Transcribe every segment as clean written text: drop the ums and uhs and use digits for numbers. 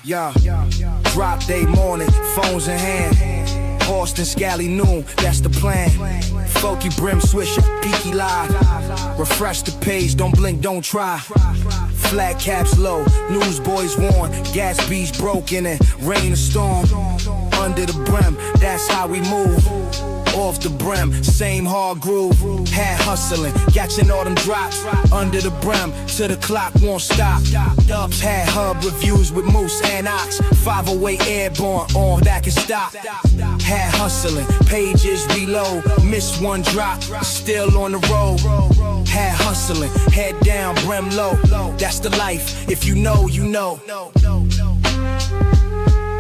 Yeah, drop day morning, phones in hand. Austin, Scally noon, that's the plan. Folky Brim swisher, peaky live. Refresh the page, don't blink, don't try. Flat caps low, newsboys worn. Gas beach broken and rain and storm. Under the brim, that's how we move. Off the brim, same hard groove. Had hustling, catching all them drops. Under the brim, till the clock won't stop. Dubs had hub reviews with Moose and Ox. 508 airborne, on that can stop. Had hustling, pages reload. Missed one drop, still on the road. Had hustling, head down, brim low. That's the life, if you know, you know.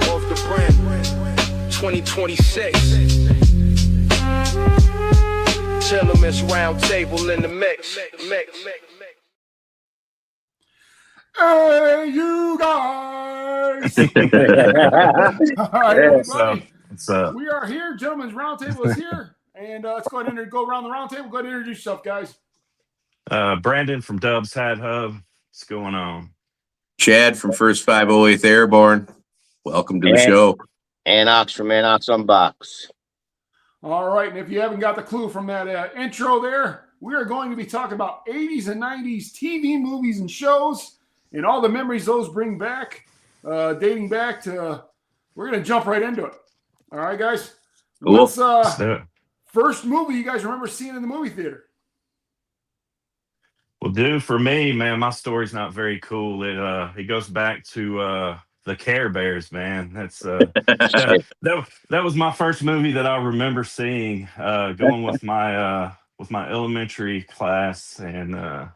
Off the brim, 2026. Tell it's Roundtable in the mix. Hey, you guys! All right, everybody. What's up? We are here. Gentlemen's Roundtable is here. And let's go ahead and go around the roundtable. Go ahead and introduce yourself, guys. Brandon from Dubs Hat Hub. What's going on? Chad from First 508th Airborne. Welcome to the show. Anox from Anox Unbox. All right, and if you haven't got the clue from that intro there, we are going to be talking about 80s and 90s TV, movies, and shows, and all the memories those bring back, dating back to, we're going to jump right into it. All right, guys? Cool. What's first movie you guys remember seeing in the movie theater? Well, dude, for me, man, my story's not very cool. It goes back to the Care Bears, man. That's that was my first movie that I remember seeing. Going with my elementary class, and I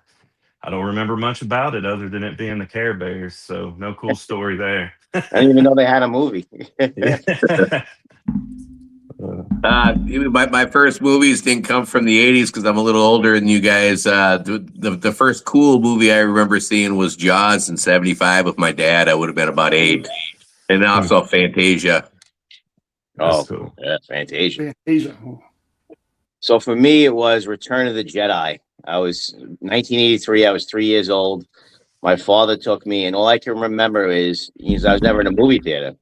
don't remember much about it other than it being the Care Bears. So no cool story there. I didn't even know they had a movie. My first movies didn't come from the 80s because I'm a little older than you guys. The first cool movie I remember seeing was Jaws in 75 with my dad. I would have been about 8. And also Fantasia. Oh, cool. Yeah, Fantasia. Fantasia. So for me, it was Return of the Jedi. I was 1983. I was 3 years old. My father took me, and all I can remember is I was never in a movie theater.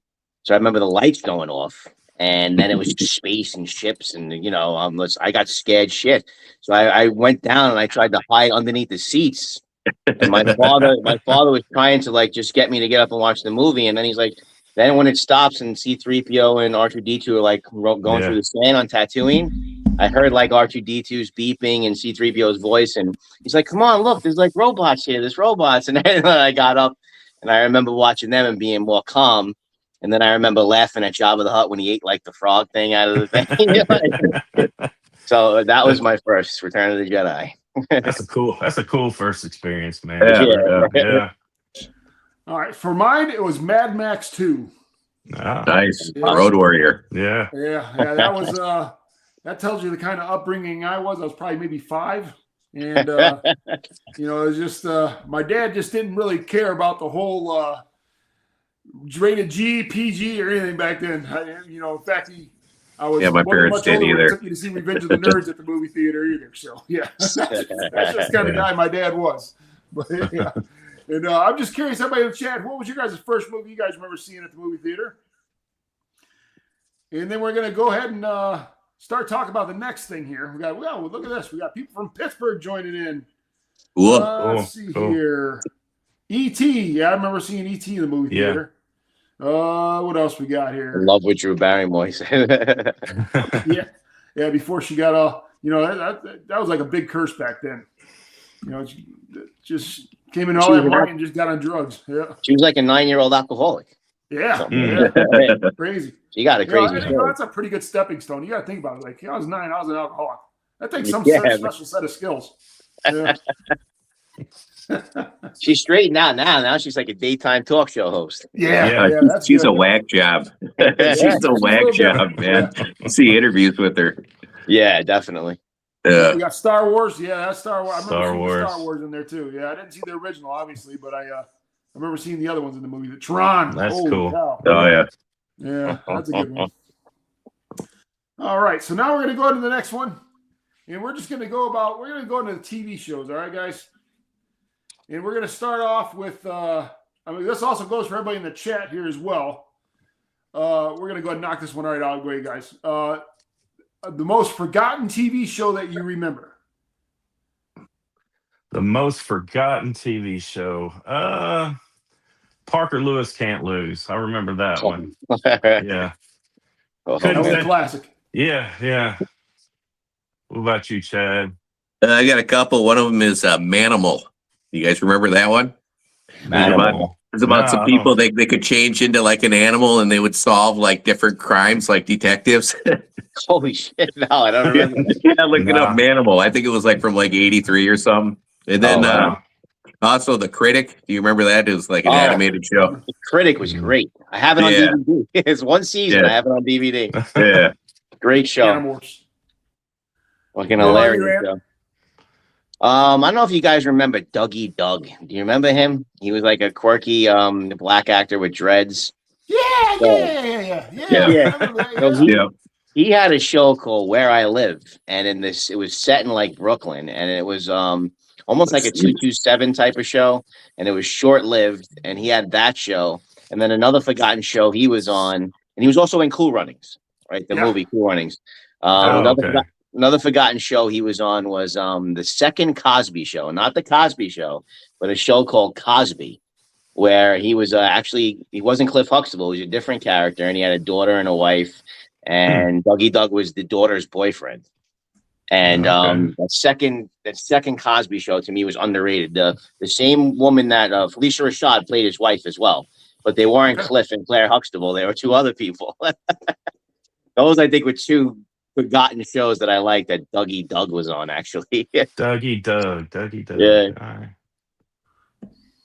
So I remember the lights going off. And then it was space and ships, and I got scared shit. So I went down and I tried to hide underneath the seats. And my father was trying to just get me to get up and watch the movie. And then he's like, then when it stops and C-3PO and R2-D2 are going through the sand on Tatooine, I heard R2-D2's beeping and C-3PO's voice, and he's like, "Come on, look, there's robots here. There's robots." And then I got up, and I remember watching them and being more calm. And then I remember laughing at Jabba the Hutt when he ate the frog thing out of the thing. So that was my first Return of the Jedi. That's a cool first experience, man. Yeah. All right, for mine, it was Mad Max 2. Ah, nice. Yeah. Road Warrior. Yeah. Yeah, that was that tells you the kind of upbringing I was. I was probably maybe 5. And it was just my dad just didn't really care about the whole rated G, PG, or anything back then. In fact, my parents didn't either. Took me to see Revenge of the Nerds at the movie theater either. So yeah, that's just the kind of guy my dad was. But yeah, and I'm just curious, everybody in the chat, what was your guys' first movie you guys remember seeing at the movie theater? And then we're gonna go ahead and start talking about the next thing here. Look at this. We got people from Pittsburgh joining in. Let's see here. E.T. Yeah, I remember seeing E.T. in the movie theater. What else we got here? Love with Drew Barrymore. yeah. Before she got all, that was like a big curse back then. Just came in all that money and just got on drugs. Yeah, she was like a 9-year-old alcoholic. Yeah, crazy. She got a crazy. That's a pretty good stepping stone. You got to think about it. I was 9, I was an alcoholic. That takes some special set of skills. Yeah. She's straightened out now. Now she's like a daytime talk show host. Yeah, she's a whack job. She's a whack job, man. See interviews with her. Yeah, definitely. Yeah. We got Star Wars. Yeah, that's Star Wars. I remember seeing Wars. Star Wars in there too. Yeah, I didn't see the original, obviously, but I remember seeing the other ones in the movie. The Tron. That's cool. Cow. Oh yeah. Yeah, that's a good one. All right, so now we're going to go into the next one, and we're just going to go into the TV shows. All right, guys. And we're going to start off with a I mean, this also goes for everybody in the chat here as well. We're going to go ahead and knock this one right out of the way, guys. The most forgotten TV show that you remember. The most forgotten TV show. Parker Lewis Can't Lose. I remember that one. Yeah. That was a classic. Yeah. What about you, Chad? I got a couple. One of them is Manimal. You guys remember that one? Manimal. It's about some people they could change into like an animal and they would solve like different crimes like detectives. Holy shit! No, I don't remember. Yeah, look it up, Manimal. I think it was like from like '83 or something. And then also The Critic. Do you remember that? It was like an animated show. The Critic was great. I have it on DVD. It's one season. I have it on DVD. Yeah, great show. Animals. Fucking hilarious show. I don't know if you guys remember Dougie Doug. Do you remember him? He was like a quirky black actor with dreads. Yeah. He had a show called Where I Live, and it was set in like Brooklyn, and it was almost like a 227 type of show, and it was short-lived, and he had that show, and then another forgotten show he was on, and he was also in Cool Runnings, right? The movie Cool Runnings. Another forgotten show he was on was the second Cosby Show, not the Cosby Show, but a show called Cosby, where he was he wasn't Cliff Huxtable, he was a different character, and he had a daughter and a wife, and Dougie Doug was the daughter's boyfriend. And that second Cosby Show to me was underrated. The same woman that Felicia Rashad played his wife as well, but they weren't Cliff and Claire Huxtable. They were two other people. Those I think were two forgotten shows that I liked that Dougie Doug was on, actually. Dougie Doug. Yeah. All right.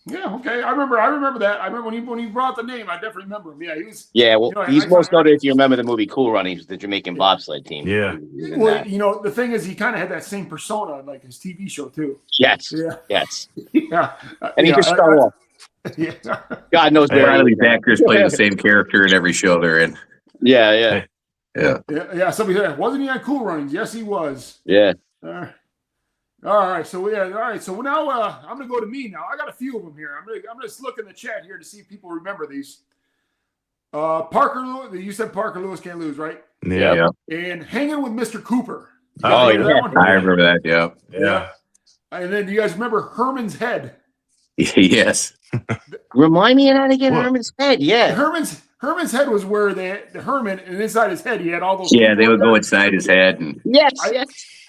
Yeah, okay. I remember that. I remember when he brought the name, I definitely remember him. Yeah, he was. Yeah, well, he's most noted if you remember the movie Cool Runnings, the Jamaican bobsled team. Yeah. Well, the thing is, he kind of had that same persona in like his TV show too. Yes. Yeah. Yes. Yeah. And he could start off. Yeah. God knows a lot of these actors play the same character in every show they're in. Yeah. Yeah. Somebody said, wasn't he on Cool Runnings? Yes, he was. Yeah. All right. So So now I'm gonna go to me now. I got a few of them here. I'm gonna just look in the chat here to see if people remember these. Parker Lewis. You said Parker Lewis Can't Lose, right? Yeah. And Hanging with Mr. Cooper. Oh yeah, I remember that. Yeah. And then do you guys remember Herman's Head? Yes. Remind me of that again. Herman's Head. Yeah. Herman's Head was where the Herman, and inside his head he had all those. Yeah, they would go inside his head and. Yes.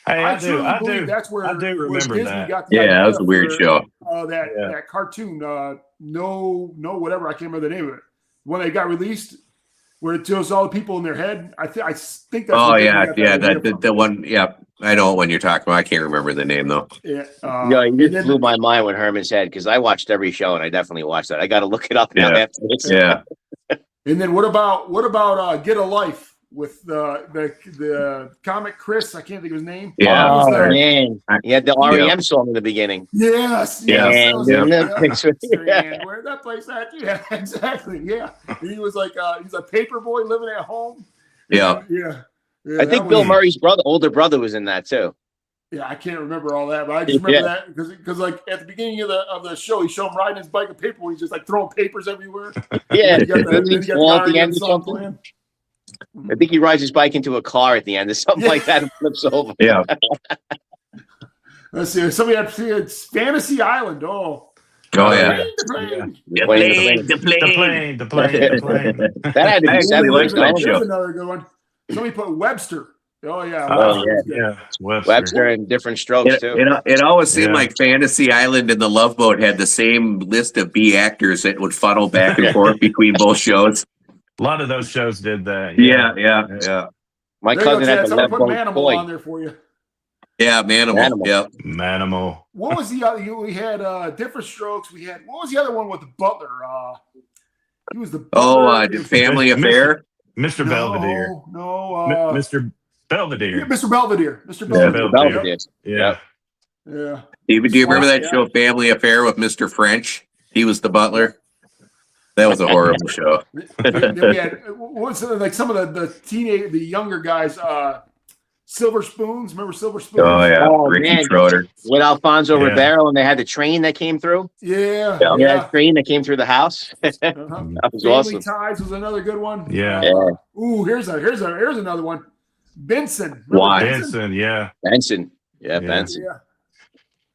Hey, I do remember that. Got that was a weird show. That cartoon, no, whatever, I can't remember the name of it. When they got released, where it shows all the people in their head. I think that's. Oh yeah, the one. Yeah, I know what one you're talking about. I can't remember the name though. Yeah, you just blew my mind with Herman's Head because I watched every show and I definitely watched that. I got to look it up now after this. Yeah. And then what about Get a Life? With the comic Chris, I can't think of his name. Yeah, man, he had the REM song in the beginning. Yes, where that place at? Yeah, exactly. Yeah, he was like he's a paper boy living at home. Yeah. I think Bill Murray's older brother was in that too. Yeah, I can't remember all that, but I just remember that because like at the beginning of the show, he showed him riding his bike, a paper. He's just like throwing papers everywhere. Yeah, at the end or something. I think he rides his bike into a car at the end or something like that and flips over. Yeah. Let's see. Somebody had Fantasy Island. Oh yeah. The plane. That had to be that show. Another good one. Somebody put Webster. Oh yeah. Webster and Different Strokes too. It always seemed like Fantasy Island and The Love Boat had the same list of B actors that would funnel back and forth between both shows. A lot of those shows did that. Yeah. My cousin had the Love put Boat Manimal toy on there for you. Yeah, Manimal. Yeah. Manimal. What was the other? We had Different Strokes. We had what was the other one with the Butler? He was the Butler. Family Affair. Mr. Belvedere. No. Mr. Belvedere. Yeah, Mr. Belvedere. Mr. Belvedere. Yeah. Yeah. Do you remember that show, Family Affair, with Mr. French? He was the butler. That was a horrible show. Then we had some of the younger guys. Silver Spoons. Remember Silver Spoons? Oh yeah, Oh, Ricky man. Schroeder. With Alfonso Yeah. Ribeiro, and they had the train that came through. Yeah, Yeah. Yeah, that train that came through the house. Uh-huh. That was Family awesome. Ties was another good one. Yeah. Ooh, here's another one. Benson. Why? Benson, yeah. Benson. Yeah, Yeah. Benson. Yeah.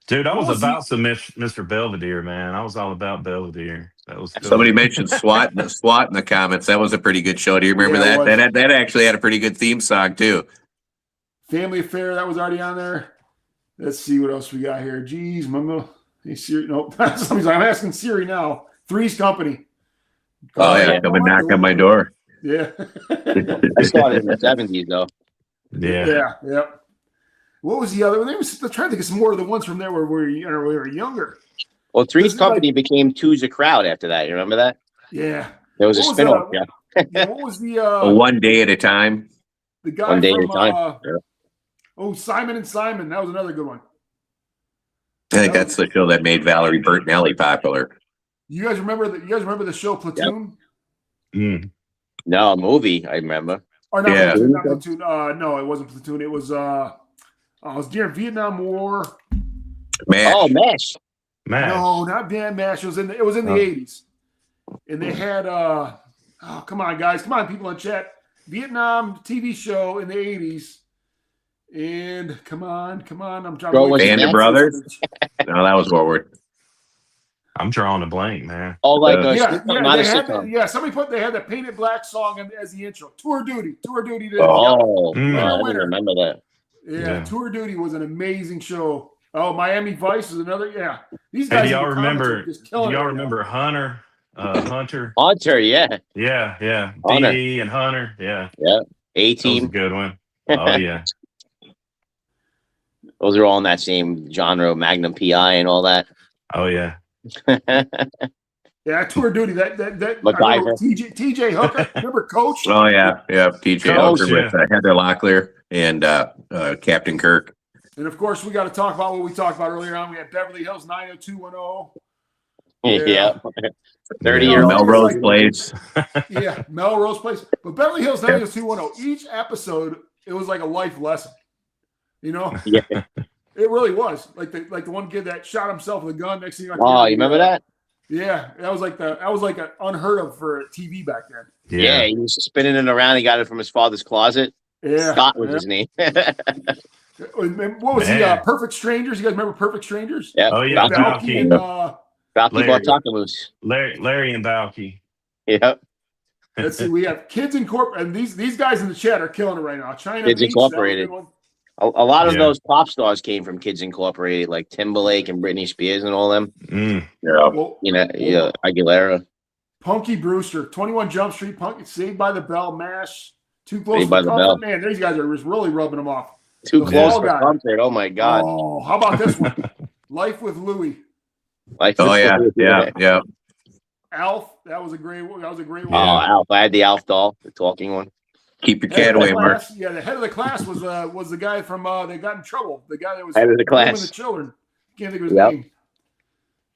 Dude, I What was was about some Mr. Belvedere, man. I was all about Belvedere. That was cool. Somebody mentioned SWAT in the comments. That was a pretty good show. Do you remember Yeah, it that? That actually had a pretty good theme song too. Family Affair, that was already on there. Let's see what else we got here. Jeez, Mama. Hey, Siri. No, somebody's like, I'm asking Siri now. Three's Company. Oh yeah, come and knock on my door. Yeah. I started in the 70s, though. Yeah. Yeah. What was the other one? I'm trying to think of some more of the ones from there where we were younger. Well, This Three's is Company became Two's a Crowd after that. You remember that? Yeah. There was a What was spinoff. that? Yeah. Yeah, what was the One day at a time. the guy One Day from at a Time. Yeah. Simon and Simon? That was another good one. I think that's the show that made Valerie Bertinelli popular. You guys remember the show Platoon? Mm. No, a movie, I remember. Or not Yeah. Platoon, not Platoon. No, it wasn't Platoon. It was it was during Vietnam War. Man, Oh, MASH. Man. No, not Dan Mash. It was in the 80s. And they had come on, guys. Come on, people in chat. Vietnam TV show in the 80s. And come on. I'm trying Bro, was it Band of Max? Brothers? No, that was what we're. I'm drawing a blank, man. Oh, like a Yeah, not a they had sitcom. somebody they had the Painted Black song as the intro. Tour Duty. Oh, Mm. I don't remember that. Yeah, Tour Duty was an amazing show. Oh, Miami Vice is another. Yeah, these guys. Hey, do in y'all the comments remember? are just Do killing y'all it right remember Hunter? Hunter. Hunter, yeah. Yeah. Hunter. D and Hunter. Yeah. A That was a Team. good one. Oh yeah. Those are all in that same genre, Magnum PI and all that. Oh yeah. now. Yeah, Tour Duty. That MacGyver. TJ Hooker. Remember Coach? Oh yeah. TJ Coach, Hooker with Heather Locklear and Captain Kirk. And of course, we got to talk about what we talked about earlier on. We had Beverly Hills 90210. Yeah. 30 Yeah. year old. Melrose Place. Yeah, Melrose Place. But Beverly Hills 90210. Each episode, it was like a life lesson. You know? Yeah. It really was. Like the one kid that shot himself with a gun. Next thing you know, Oh, you remember that? Yeah, that was like an unheard of for TV back then. Yeah, he was spinning it around. He got it from his father's closet. Yeah, Scott was his name. What was he? Man. Perfect Strangers. You guys remember Perfect Strangers? Yeah. Oh, yeah. Balky and Balky Larry. Bartakamoose. Larry and Balky. Yep. let's see. We have Kids Incorporated, and these guys in the chat are killing it right now. China Kids Beach, that was a Incorporated. good one. A lot of Yeah. those pop stars came from Kids Incorporated, like Timberlake and Britney Spears and all them. Mm. Yeah. Well, You know, yeah, Aguilera. Punky Brewster, 21 Jump Street, Punky, Saved by the Bell, MASH, Too Close Saved for by the Comfort. Bell. Man, these guys are just really rubbing them off. Too The close Fall for Guy. comfort. Oh my God. Oh, how about this one? Life with Louie. Like, Oh yeah. Alf, that was a great one. Oh, Alf. I had the Alf doll, the talking one. Keep your Head cat of the away, Mark. class, yeah, the head of the class was the guy from They Got in Trouble. The guy that was Head of the grooming class. the children. Can't think of his Yep. name.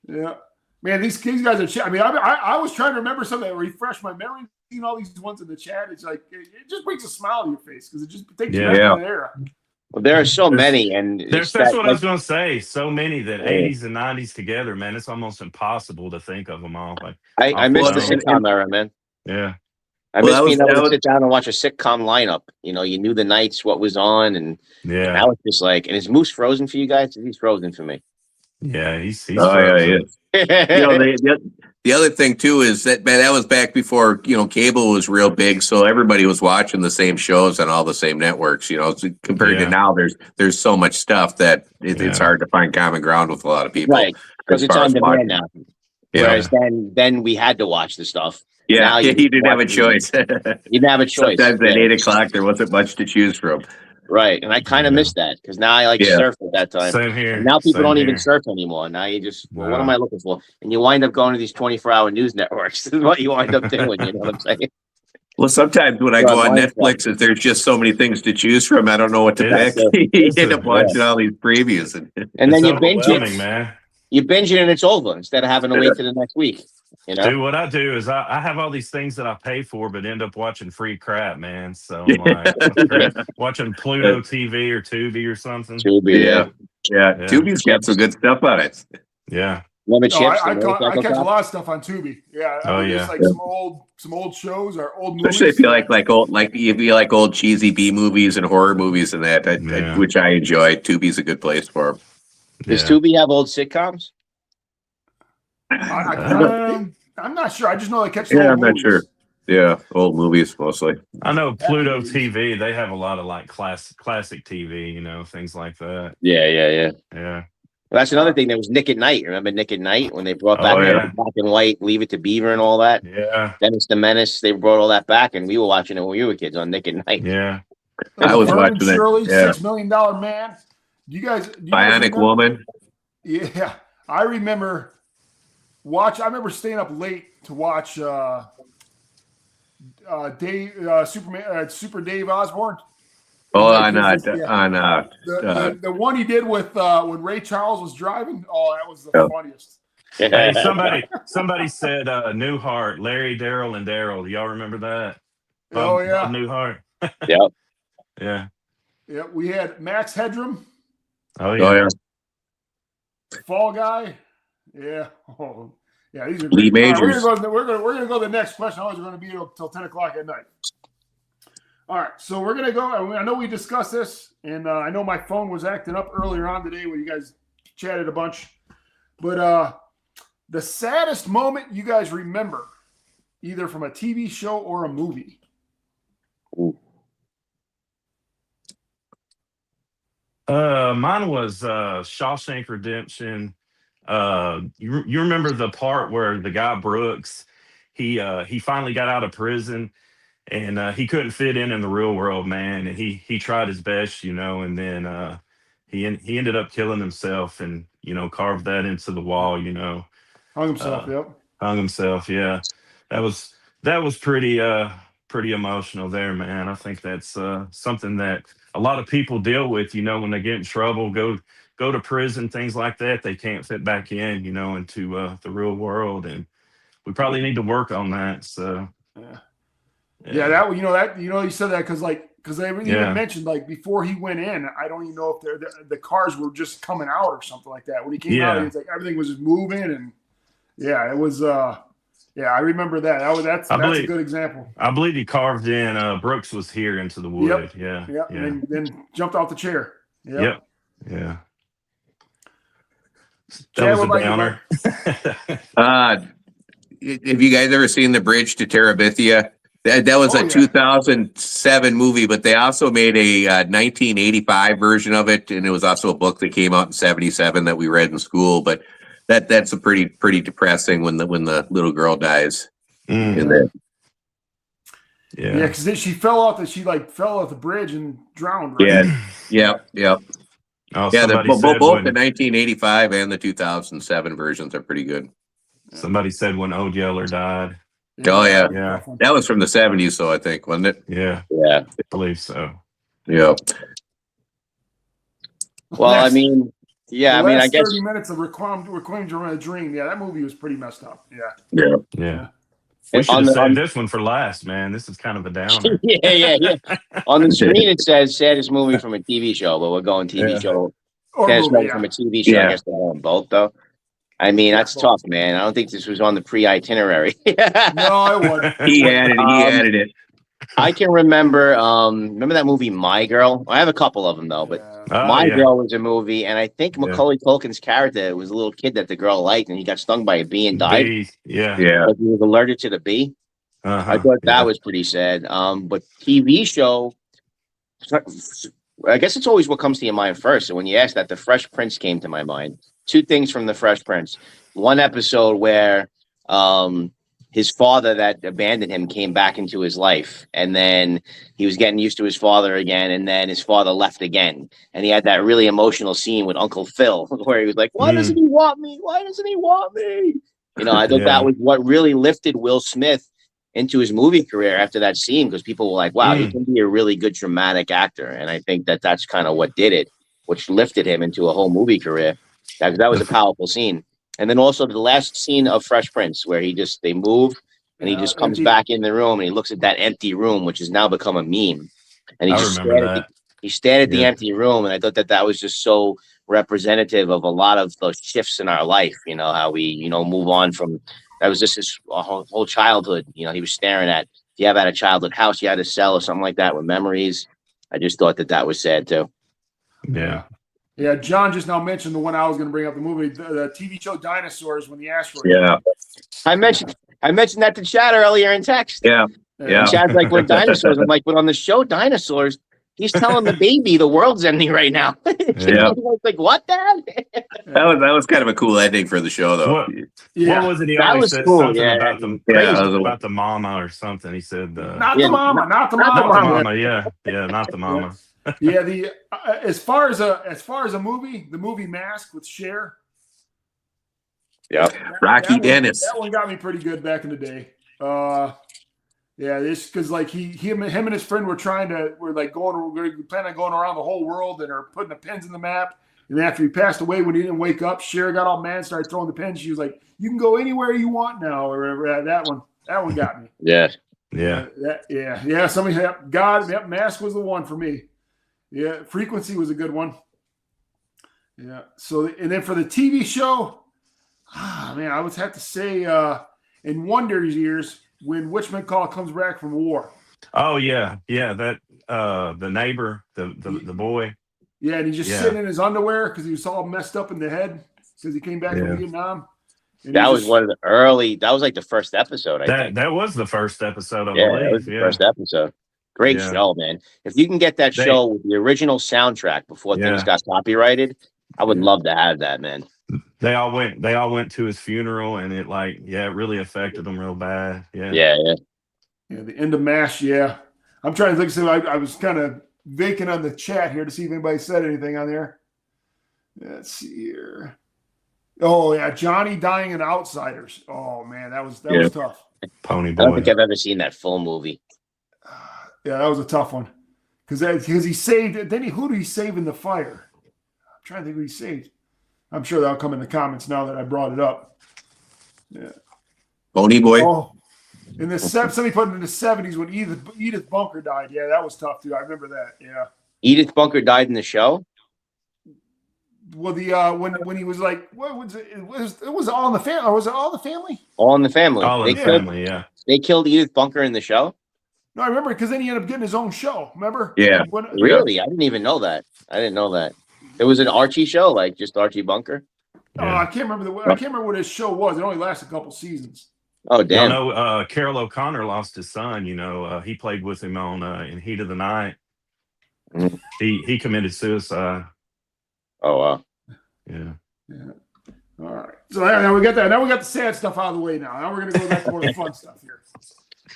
Yeah, man, these guys are. I mean, I was trying to remember something that refresh my memory. Seeing all these ones in the chat, it's like it just brings a smile to your face because it just takes you back Yeah. to the era. Well, there are so many, and That's it's what that, I was going to say. So many that Yeah. 80s and 90s together, man. It's almost impossible to think of them all. Like, I miss the Well, sitcom era, man. yeah. I Well, miss that being was- able that to was- sit down and watch a sitcom lineup. You know, you knew the nights, what was on, and Yeah. now it's just like, and is Moose frozen for you guys? He's frozen for me. Yeah. He's Oh yeah, frozen. yeah. You know, the other thing too is that man, that was back before cable was real big, so everybody was watching the same shows on all the same networks. So compared Yeah. to now, there's so much stuff that it's Yeah. hard to find common ground with a lot of people. Right, because as it's far on as watching. demand now. Yeah, Whereas then we had to watch the stuff. yeah, now you you didn't have a watch choice. You didn't have a choice. Sometimes at Yeah. 8 o'clock, there wasn't much to choose from. Right, and I kind of Yeah. miss that because now I like Yeah. surf at that time. Same here. And now people Same don't even here. surf anymore. Now you just, well, what No. am I looking for? And you wind up going to these 24-hour news networks. This is what you wind up doing. You know what I'm saying? Well, sometimes when I Yeah, go on mine is Netflix, there's just so many things to choose from. I don't know what to It's- pick. You it's end a- up watching all these previews. And then It's you binge overwhelming, it. man. You binge it and it's over instead of having to wait to the next week. You know? Dude, what I do is I have all these things that I pay for, but end up watching free crap, man. So I'm like watching Pluto TV or Tubi or something. Tubi, Yeah. Yeah. Yeah. Tubi's got some good stuff on it. Yeah. Lemon No, chips. I catch a lot of stuff on Tubi. Yeah, Oh, I mean, yeah. it's like some old shows or old movies. Especially if you if you like old cheesy B movies and horror movies and that, Yeah. which I enjoy. Tubi's a good place for them. Does Yeah. Tubi have old sitcoms? I'm not sure. I just know I catch. Yeah, old I'm not movies. sure. Yeah, old movies mostly. I know Pluto TV, they have a lot of like classic TV, you know, things like that. Yeah. Yeah. Well, that's another thing. There was Nick at Night. Remember Nick at Night when they brought back yeah. the black and white, Leave It to Beaver and all that? Yeah. Dennis the Menace. They brought all that back, and we were watching it when we were kids on Nick at Night. Yeah. I was Vernon watching that. Shirley, Yeah. $6 Million Man. Do you guys Bionic remember? Woman. Yeah, I remember I remember staying up late to watch Super Dave Osborne. Oh, The one he did with when Ray Charles was driving. Oh, that was the funniest. Hey, somebody said Newhart, Larry, Daryl, and Daryl. Y'all remember that? Oh yeah, Bob Newhart. Yep. Yeah. Yeah, we had Max Headroom, Oh yeah. Oh yeah. Fall Guy. Yeah. Oh, yeah. These are Lee great. All right, Majors. we're gonna go to the next question. Otherwise, we're gonna be here till 10:00 at night. All right, so we're gonna go. I know we discussed this, and I know my phone was acting up earlier on today when you guys chatted a bunch. But the saddest moment you guys remember, either from a TV show or a movie. Mine was Shawshank Redemption. You remember the part where the guy Brooks, he finally got out of prison, and he couldn't fit in the real world, man. And he tried his best, you know, and then he ended up killing himself, and you know, carved that into the wall, you know. Hung himself. Yep. Hung himself. Yeah, that was pretty emotional there, man. I think that's something that a lot of people deal with, you know, when they get in trouble, go to prison, things like that. They can't fit back in, you know, into the real world, and we probably need to work on that. So Yeah, you said that because they even mentioned like before he went in, I don't even know if the cars were just coming out or something like that. When he came out, it was like everything was just moving, and yeah, it was. I remember that. That's a good example. I believe he carved in Brooks was here into the wood. Yep. Yeah. And then jumped off the chair. Yep. Yeah. That Chad, was what a about you, downer. Have you guys ever seen The Bridge to Terabithia? That was a 2007 movie, but they also made a 1985 version of it, and it was also a book that came out in 77 that we read in school. But that's a pretty depressing when the little girl dies in there. Yeah, because she fell off the bridge and drowned. Right? Yeah. Oh, Yeah, both the when, 1985 and the 2007 versions are pretty good. somebody said when Old Yeller died. Oh yeah, Yeah. that was from the 70s, so I think, wasn't it? Yeah. Yeah. I believe so. Yeah. Well, I mean, yeah, The I mean, I last guess 30 minutes of Reclaim a Dream. Yeah, that movie was pretty messed up. Yeah. Yeah. We should have saved this one for last, man. This is kind of a downer. yeah. On the screen it says saddest movie from a TV show, but we're going TV show. Or Saddest movie, movie from a TV show. I guess they're going both though. I mean, that's tough, man. I don't think this was on the pre-itinerary. No, it wasn't. He added it. I can remember that movie My Girl? I have a couple of them though, but My Girl was a movie, and I think Macaulay Culkin's character was a little kid that the girl liked, and he got stung by a bee and died. Yeah. Like he was allergic to the bee. I thought that was pretty sad. But TV show, I guess it's always what comes to your mind first. So when you ask that, The Fresh Prince came to my mind. Two things from The Fresh Prince. One episode where his father that abandoned him came back into his life, and then he was getting used to his father again, and then his father left again, and he had that really emotional scene with Uncle Phil where he was like, why doesn't he want me? Why doesn't he want me? You know, I thought that was what really lifted Will Smith into his movie career after that scene, because people were like, wow, he can be a really good dramatic actor. And I think that that's kind of what did it, which lifted him into a whole movie career. That was a powerful scene. And then also the last scene of Fresh Prince, where they move and he just comes back in the room and he looks at that empty room, which has now become a meme. And he I just remember that. he stared at the empty room, and I thought that was just so representative of a lot of those shifts in our life. You know, how we, move on from, that was just his whole childhood. He was staring at, if you have had a childhood house you had to sell or something like that with memories. I just thought that was sad too. Yeah. Yeah, John just now mentioned the one I was going to bring up, the movie, the TV show Dinosaurs, when the asteroid. Yeah. I mentioned that to Chad earlier in text. Yeah. And Chad's like, we're dinosaurs. I'm like, but on the show Dinosaurs, he's telling the baby the world's ending right now. Yeah. Like, what, Dad? That was kind of a cool ending for the show, though. What was it? He That always was said cool, something yeah. about the about the mama or something. He said Not the mama, not the mama. Yeah, not the mama. Yeah, the as far as a movie, the movie Mask with Cher. Yeah, Rocky Dennis. That one got me pretty good back in the day. Yeah, this because like him and his friend were planning on going around the whole world and are putting the pins in the map. And after he passed away, when he didn't wake up, Cher got all mad, started throwing the pins. She was like, "You can go anywhere you want now," or whatever. That one got me. Yeah. Somebody Mask was the one for me. Yeah, Frequency was a good one. Yeah. So and then for the TV show, man, I would have to say in Wonder's years when Witchman Call comes back from war. Oh yeah, that the neighbor, the boy. Yeah, and he's just sitting in his underwear because he was all messed up in the head because he came back from Vietnam. And that was one of the early. That was like the first episode. I think that was the first episode. I believe. That was the first episode. Great show, man. If you can get that show with the original soundtrack before things got copyrighted, I would love to have that, man. They all went to his funeral, and it really affected them real bad. Yeah, the end of MASH. Yeah, I'm trying to think. So I was kind of vacant on the chat here to see if anybody said anything on there. Let's see here. Oh yeah, Johnny dying in Outsiders. Oh man, that was tough. Pony Boy. I don't think I've ever seen that full movie. Yeah, that was a tough one because he saved. Then who did he save in the fire? I'm trying to think who he saved. I'm sure that'll come in the comments now that I brought it up. Yeah, Pony Boy. Oh, in the somebody put it in the 70s when Edith Bunker died. Yeah, that was tough too. I remember that. Yeah, Edith Bunker died in the show. Well, the when he was like, what was it? It was All in the Family. Or was it All in the Family? All in the Family. All in the Family. Yeah. They killed Edith Bunker in the show. No, I remember because then he ended up getting his own show. Remember? Yeah. Really? I didn't even know that. I didn't know that. It was an Archie show, like just Archie Bunker. Yeah. I can't remember what his show was. It only lasted a couple seasons. Oh damn! No, Carol O'Connor lost his son. He played with him on in Heat of the Night. Mm. He committed suicide. Oh wow! Yeah. All right. So now we got that. Now we got the sad stuff out of the way. Now we're gonna go back to more of the fun stuff here.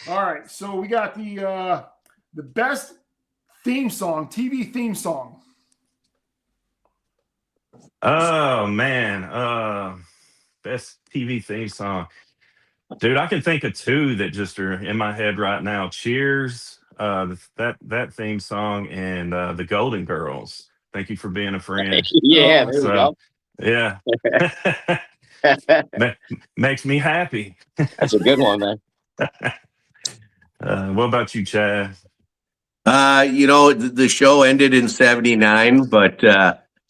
All right. So we got the best theme song, TV theme song. Oh man, best TV theme song, dude. I can think of two that just are in my head right now. Cheers, that theme song, and the Golden Girls. Thank you for being a friend. Yeah, there we go. Yeah, makes me happy. That's a good one, man. What about you, Chad? The show ended in '79, but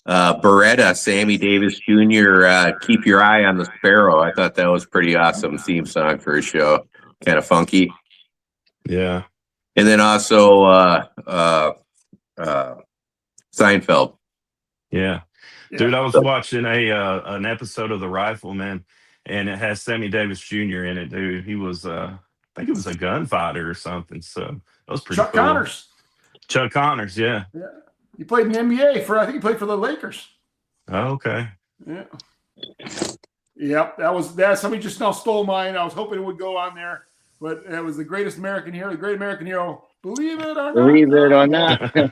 Beretta, Sammy Davis Jr., Keep Your Eye on the Sparrow. I thought that was pretty awesome theme song for a show. Kind of funky. Yeah. And then also Seinfeld. Yeah. Dude, I was watching an episode of The Rifleman, and it has Sammy Davis Jr. in it, dude. He was I think it was a gunfighter or something. So that was pretty cool. Chuck Connors, yeah. Yeah. He played in the NBA I think he played for the Lakers. Oh, okay. Yeah. Yep. That somebody just now stole mine. I was hoping it would go on there, but it was the great American hero. Believe it or not. Believe it or not. Yeah.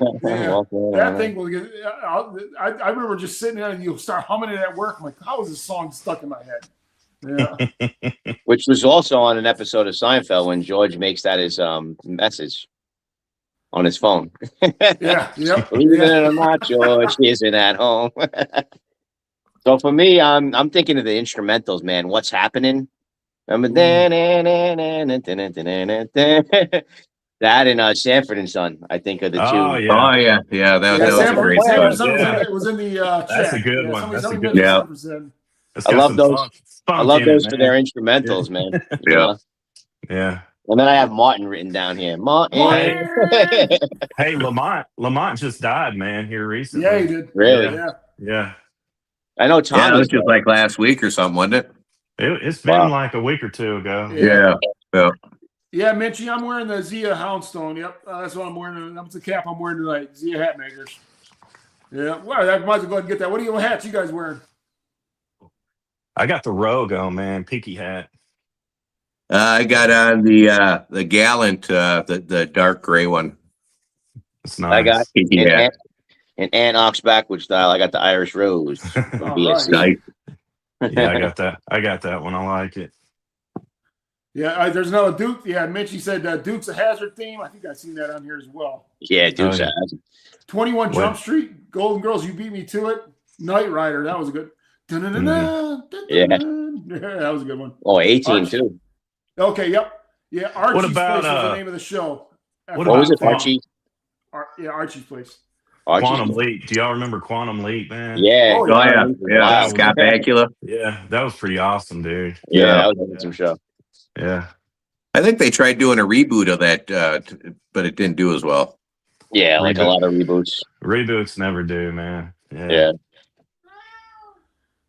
That thing will get. I remember just sitting there and you start humming it at work. I'm like, how is this song stuck in my head? Yeah. Which was also on an episode of Seinfeld when George makes that his message on his phone. Yeah. Yep. Believe it or not, George isn't at home. So for me, I'm thinking of the instrumentals, man. What's happening? Remember that and Sanford and Son, I think are the Oh two. yeah, Yeah. That Yeah, was a Sanford, great Sanford song. Son was, Yeah. was in the that's a chat. good Yeah, one. That's a somebody good mentioned one. Yeah. Sanford Son. It's I got love some those. I funk love in it, those for their man. instrumentals, man. You Yeah. know? Yeah. And then I have Martin written down here. Martin. Hey, Lamont just died, man, here recently. Yeah, he did. Really? Yeah. Yeah. I know Yeah, it Tommy's was just like last week or something, wasn't it? It's been Wow. like a week or two ago. Yeah. Yeah. Yeah, Minchie, I'm wearing the Zia Houndstone. Yep, that's what I'm wearing. That's the cap I'm wearing tonight. Zia Hat Makers. Yeah, well, I might as well go ahead and get that. What hats you guys wearing? I got the Rogue on, man. Peaky hat. I got on the Gallant, the dark gray one. It's nice. I got Yeah. an Annox backward style. I got the Irish Rose from All BSC. right. Nice. Yeah, I got that. I got that one. I like it. Yeah, there's another Duke. Yeah, Minchie said Duke's a Hazard theme. I think I've seen that on here as well. Yeah, Duke's Oh, yeah. has. 21 What? Jump Street, Golden Girls, You Beat Me to It, Knight Rider. That was a good. Yeah. Yeah, that was a good one. Oh, 18 Archie. too. Okay, yep. Yeah, Archie's about, Place was the name of the show. what What was it, about Archie? Yeah, Archie's Place. Archie's Quantum Leap? Do y'all remember Quantum Leap, man? Yeah. Oh, Oh yeah. Yeah. Wow. Scott Bakula. Yeah, that was pretty awesome, dude. Yeah, Yeah. that was an awesome show. Yeah. I think they tried doing a reboot of that, but it didn't do as well. Yeah, like a Reboot. lot of reboots. Reboots never do, man. Yeah.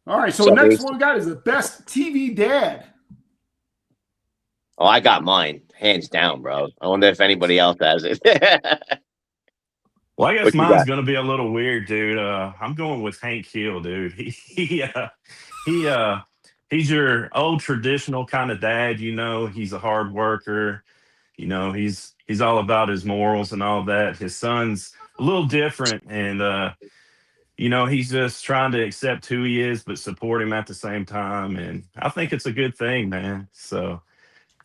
All right, so So the next basic. one we got is the best TV dad. Oh, I got mine. Hands down, bro. I wonder if anybody else has it. Well, I guess What you mine's got? gonna be a little weird, dude. I'm going with Hank Hill, dude. He's your old traditional kind of dad. You know, he's a hard worker. You know, he's all about his morals and all that. His son's a little different, and you know, he's just trying to accept who he is, but support him at the same time. And I think it's a good thing, man. So,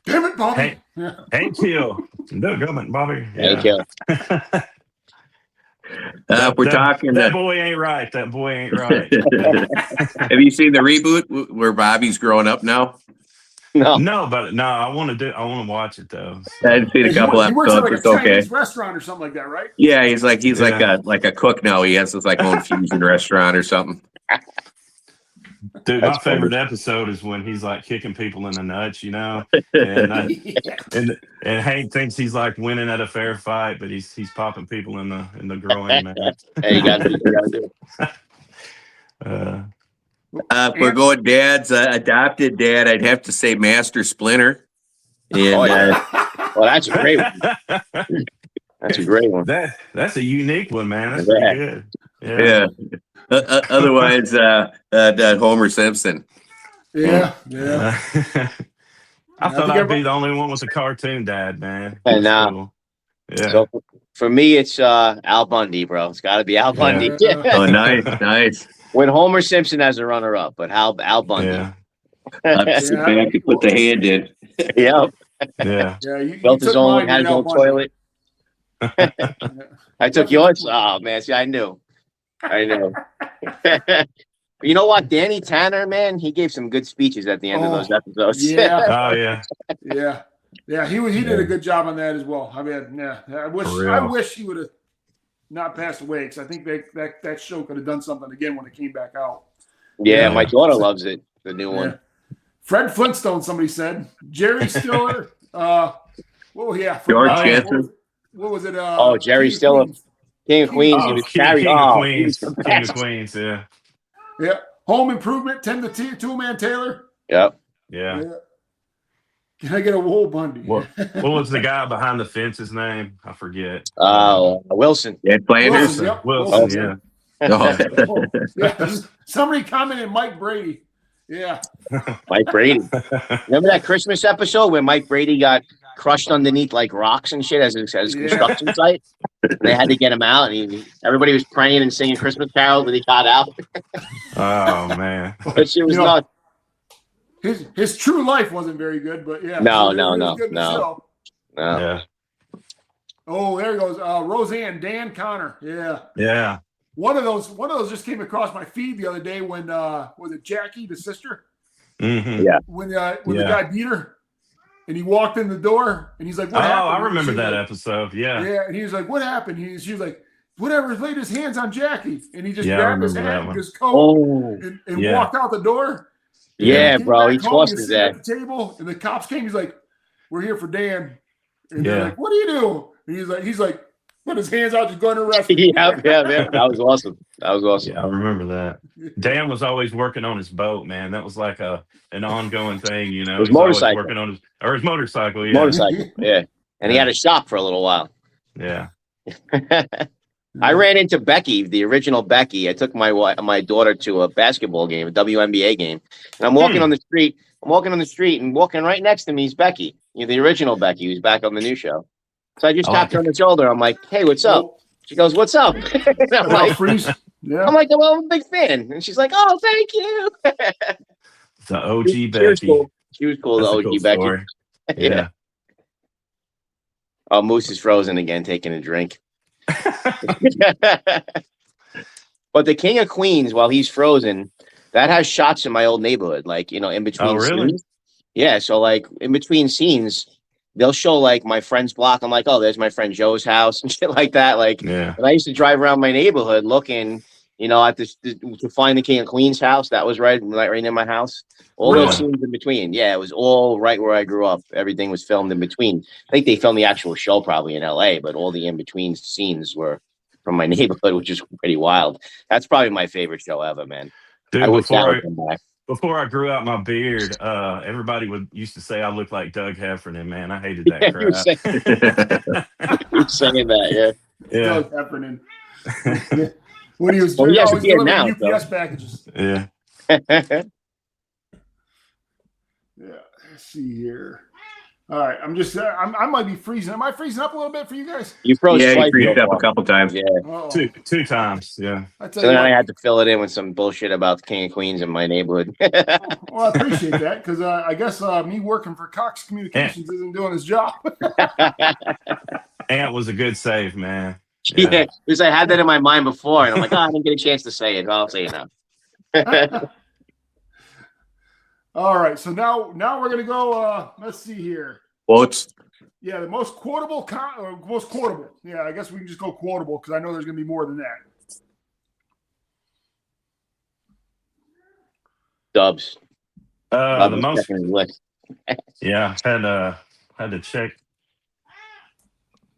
Damn it, Bobby. Hey. Yeah. Hank Hill, no government, Bobby. Thank you. If we're talking, that boy ain't right. That boy ain't right. have you seen the reboot where Bobby's growing up now? No. No, but no, I want to watch it though. I've seen a couple He works at episodes. like a It's okay. Chinese restaurant or something like that, right? Yeah, he's like Yeah. a cook now. He has his like own fusion restaurant or something. Dude, That's my favorite episode is when he's like kicking people in the nuts, you know, and Hank thinks he's like winning at a fair fight, but he's popping people in the groin, man. Hey, you gotta do it. If we're going dads, adopted dad, I'd have to say Master Splinter. And Oh, yeah. Well, that's a great one. That's a great one. That's a unique one, man. That's Yeah. pretty good. yeah. Otherwise, Homer Simpson. Yeah. I thought think I'd be the only one with a cartoon dad, man. And, That's cool. Yeah. So for me, it's Al Bundy, bro. It's got to be Al Bundy. Oh, nice. When Homer Simpson has a runner-up, but Al Bundy. Yeah. Sit back and put the hand in. Yep. Yeah. Yeah, you Built his took own, mine, had his Al own Bundy. toilet. I took yours. Oh man, see, I knew. You know what, Danny Tanner, man, he gave some good speeches at the end of those episodes. Yeah. Oh yeah. Yeah. He did a good job on that as well. I mean, yeah. I wish he would have not passed away because I think that show could have done something again when it came back out. Yeah, my daughter loves it. The new one. Fred Flintstone, somebody said. Jerry Stiller. George Jetson. What was it? Jerry King of Stiller. Queens. King of Queens. Oh, he was King carried. of Oh, Queens. he was the King of best. Queens. Yeah. Yeah. Home Improvement, 10 to 2 Man Taylor. Yep. Yeah. Can I get a wool Bundy? What was the guy behind the fence's name? I forget. Wilson. Ed Flanders. Wilson, yep. Wilson. Yeah. Oh. Yeah. Somebody commented Mike Brady. Yeah. Mike Brady. Remember that Christmas episode where Mike Brady got crushed underneath like rocks and shit as his construction site? They had to get him out, and everybody was praying and singing Christmas carols, but he got out. Oh man. That shit was nuts. His true life wasn't very good, but yeah. No. Yeah. Oh, there he goes. Roseanne, Dan Connor. Yeah. Yeah. one of those just came across my feed the other day when was it Jackie, the sister? Mm-hmm. Yeah. When the guy beat her and he walked in the door and he's like, what happened? I remember that like, episode. Yeah. Yeah. And he was like, what happened? She was like, whatever, laid his hands on Jackie. And he just Yeah, I grabbed his remember hat that and one. his coat and Yeah. walked out the door. And Yeah, came bro. back He home, tossed was his sitting ass. at the table and the cops came. He's like, we're here for Dan. And Yeah. they're like, what do you do? And he's like, put his hands out, just going to arrest him. Yeah. That was awesome. Yeah, I remember that. Dan was always working on his boat, man. That was like an ongoing thing, you know. His He's always motorcycle. working on his motorcycle. Yeah. Motorcycle. Yeah. And he had a shop for a little while. Yeah. I ran into Becky, the original Becky. I took my daughter to a basketball game, a WNBA game, and I'm walking on the street. And walking right next to me is Becky, the original Becky, who's back on the new show. So I just tapped her on the shoulder. I'm like, "Hey, what's up?" She goes, "What's up?" And I'm like, "Well, I'm a big fan." And she's like, "Oh, thank you." The OG She Becky. was cool. She was cool. That's The a OG cool Becky. story. Yeah. Oh, Moose is frozen again, taking a drink. But the King of Queens, while he's frozen, that has shots in my old neighborhood, like, in between Oh, really? scenes. Yeah, so like in between scenes, they'll show like my friend's block. I'm like, oh, there's my friend Joe's house and shit like that. Like, Yeah. and I used to drive around my neighborhood looking, at this to find the King of Queens house. That was right near my house. All those scenes in between. Yeah, it was all right where I grew up. Everything was filmed in between. I think they filmed the actual show probably in LA, but all the in-between scenes were from my neighborhood, which is pretty wild. That's probably my favorite show ever, man. Dude, I wish that would come back. before I grew out my beard, everybody used to say I looked like Doug Heffernan, man. I hated that You were saying that, yeah. Doug Heffernan. When he was Well, he has a always beard delivering now, UPS packages. Yeah. yeah. Yeah, let's see here. All right, I might be freezing. Am I freezing up a little bit for you guys? You froze Yeah, twice. you freaked up a couple times. Yeah. Uh-oh. Two times. Yeah. I tell So you then what, I had to fill it in with some bullshit about the King of Queens in my neighborhood. well, I appreciate that because I guess me working for Cox Communications isn't doing his job. Ant was a good save, man. Yeah, because I had that in my mind before, and I'm like, I didn't get a chance to say it. I'll say it now. All right, so now we're gonna go. Let's see here. Quotes. Yeah, the most quotable. Most quotable. Yeah, I guess we can just go quotable because I know there's gonna be more than that. Dubs. The most. Checking his list. Yeah, had to check.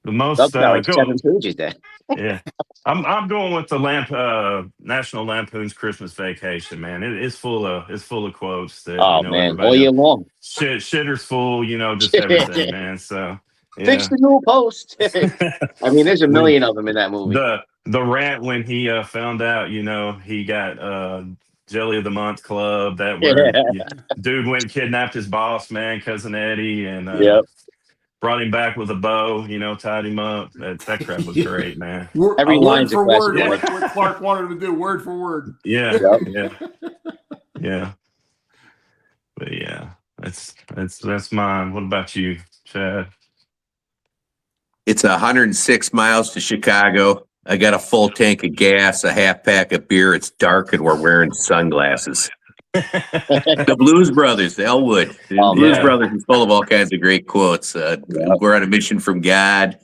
The most. Dubs got like 7 pages there. Yeah, I'm going with the National Lampoon's Christmas Vacation, man. It's full of quotes that Man, all year long. Shitter's full, just everything, man. So yeah. Fix the new post. I mean, there's a million of them in that movie. The rant when he found out, he got Jelly of the Month Club. That where dude went and kidnapped his boss, man, Cousin Eddie, and brought him back with a bow, tied him up. That crap was great, man. Every line's word for a word, classic. what Clark wanted to do, word for word. Yeah, yeah. But yeah, that's mine. What about you, Chad? It's 106 miles to Chicago. I got a full tank of gas, a half pack of beer. It's dark and we're wearing sunglasses. The Blues Brothers, Elwood. Blues Brothers is full of all kinds of great quotes. We're on a mission from God.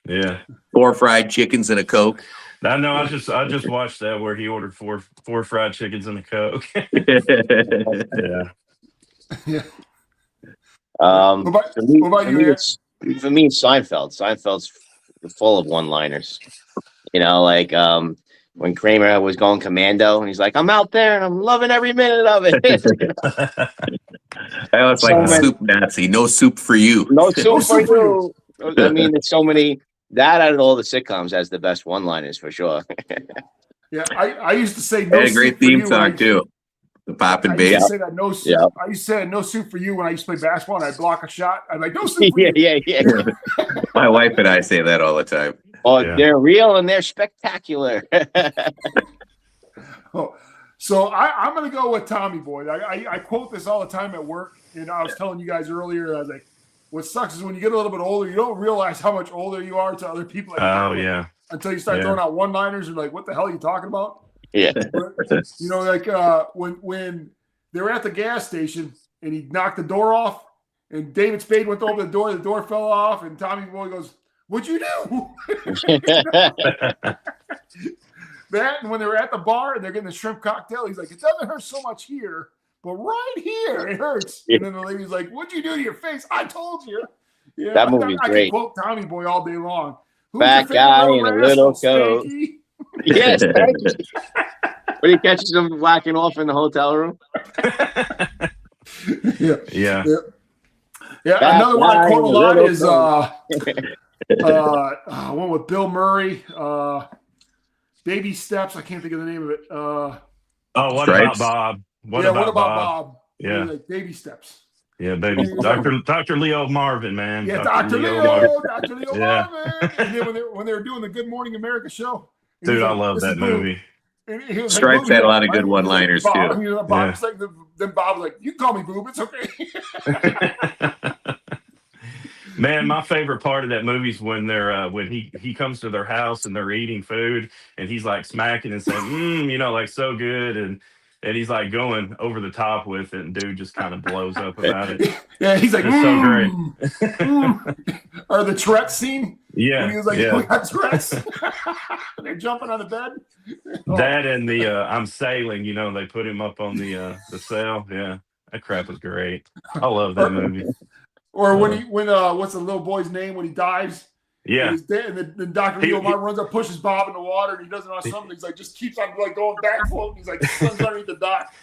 Yeah. 4 fried chickens and a Coke. I know. I just watched that where he ordered four fried chickens and a Coke. Yeah. For me, it's Seinfeld. Seinfeld's full of one-liners. When Kramer was going commando and he's like, I'm out there and I'm loving every minute of it. I was like the soup Nazi. No soup for you. No soup for you. I mean, there's so many. That out of all the sitcoms has the best one-liners for sure. Yeah, I used to say no. Had a great theme song too. The pop and I used bass. to say that no soup. I used to say no soup for you when I used to play basketball and I'd block a shot. I'm like, no soup for you. Yeah. My wife and I say that all the time. Oh, they're real and they're spectacular. So I'm going to go with Tommy Boy. I quote this all the time at work. And I was telling you guys earlier, I was like, what sucks is when you get a little bit older, you don't realize how much older you are to other people. Oh, yeah. until you start throwing out one-liners. You're like, what the hell are you talking about? Yeah. But, you know, like when they were at the gas station and he knocked the door off, and David Spade went to open the door fell off, and Tommy Boy goes, "What'd you do?" That, and when they were at the bar and they're getting the shrimp cocktail, he's like, "It doesn't hurt so much here, but right here it hurts." And then the lady's like, "What'd you do to your face?" "I told you." Yeah, That movie's I great. can quote Tommy Boy all day long. Who's Fat your favorite guy little in a rascal, little coat. Spanky? Yes, thank you. When he catches him whacking off in the hotel room. Yeah. Another one I quote a lot is one with Bill Murray, Baby Steps. I can't think of the name of it. What Stripes. about Bob? What about Bob? Yeah. Like Baby Steps. Yeah, baby. Dr. Leo Marvin, man. Yeah, Dr. Leo Marvin. Marvin. And then when they were doing the Good Morning America show. Dude, I love that movie. Stripes had a lot of good one-liners, too. Bob's like, then Bob was like, "You can call me Boob, it's okay." Man, my favorite part of that movie is when they're when he comes to their house and they're eating food and he's like smacking and saying, you know, like so good, and he's like going over the top with it, and dude just kind of blows up about it. Yeah, he's like, it's so great. Or the Tourette's scene. Yeah, when he was like, yeah. "We got Tourette's." They're jumping on the bed. That and the I'm Sailing, you know, they put him up on the sail. Yeah, that crap was great. I love that movie. Or when what's the little boy's name when he dives? Yeah. And he's dead, and then Dr. Leo Martin runs up, pushes Bob in the water, and he doesn't know something. He's like, just keeps on like going back floating. He's like, swims underneath the dock.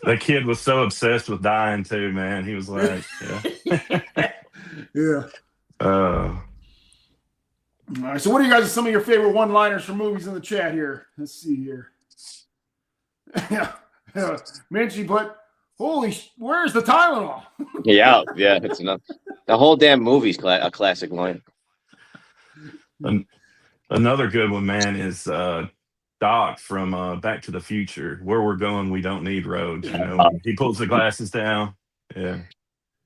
The kid was so obsessed with dying too, man. He was like, yeah. All right. So, what are you guys? Some of your favorite one-liners from movies in the chat here? Let's see here. Yeah. Minchie, but where's the Tylenol? Yeah, it's enough. The whole damn movie's a classic line. Another good one, man, is Doc from Back to the Future. Where we're going, we don't need roads. You know, he pulls the glasses down. Yeah,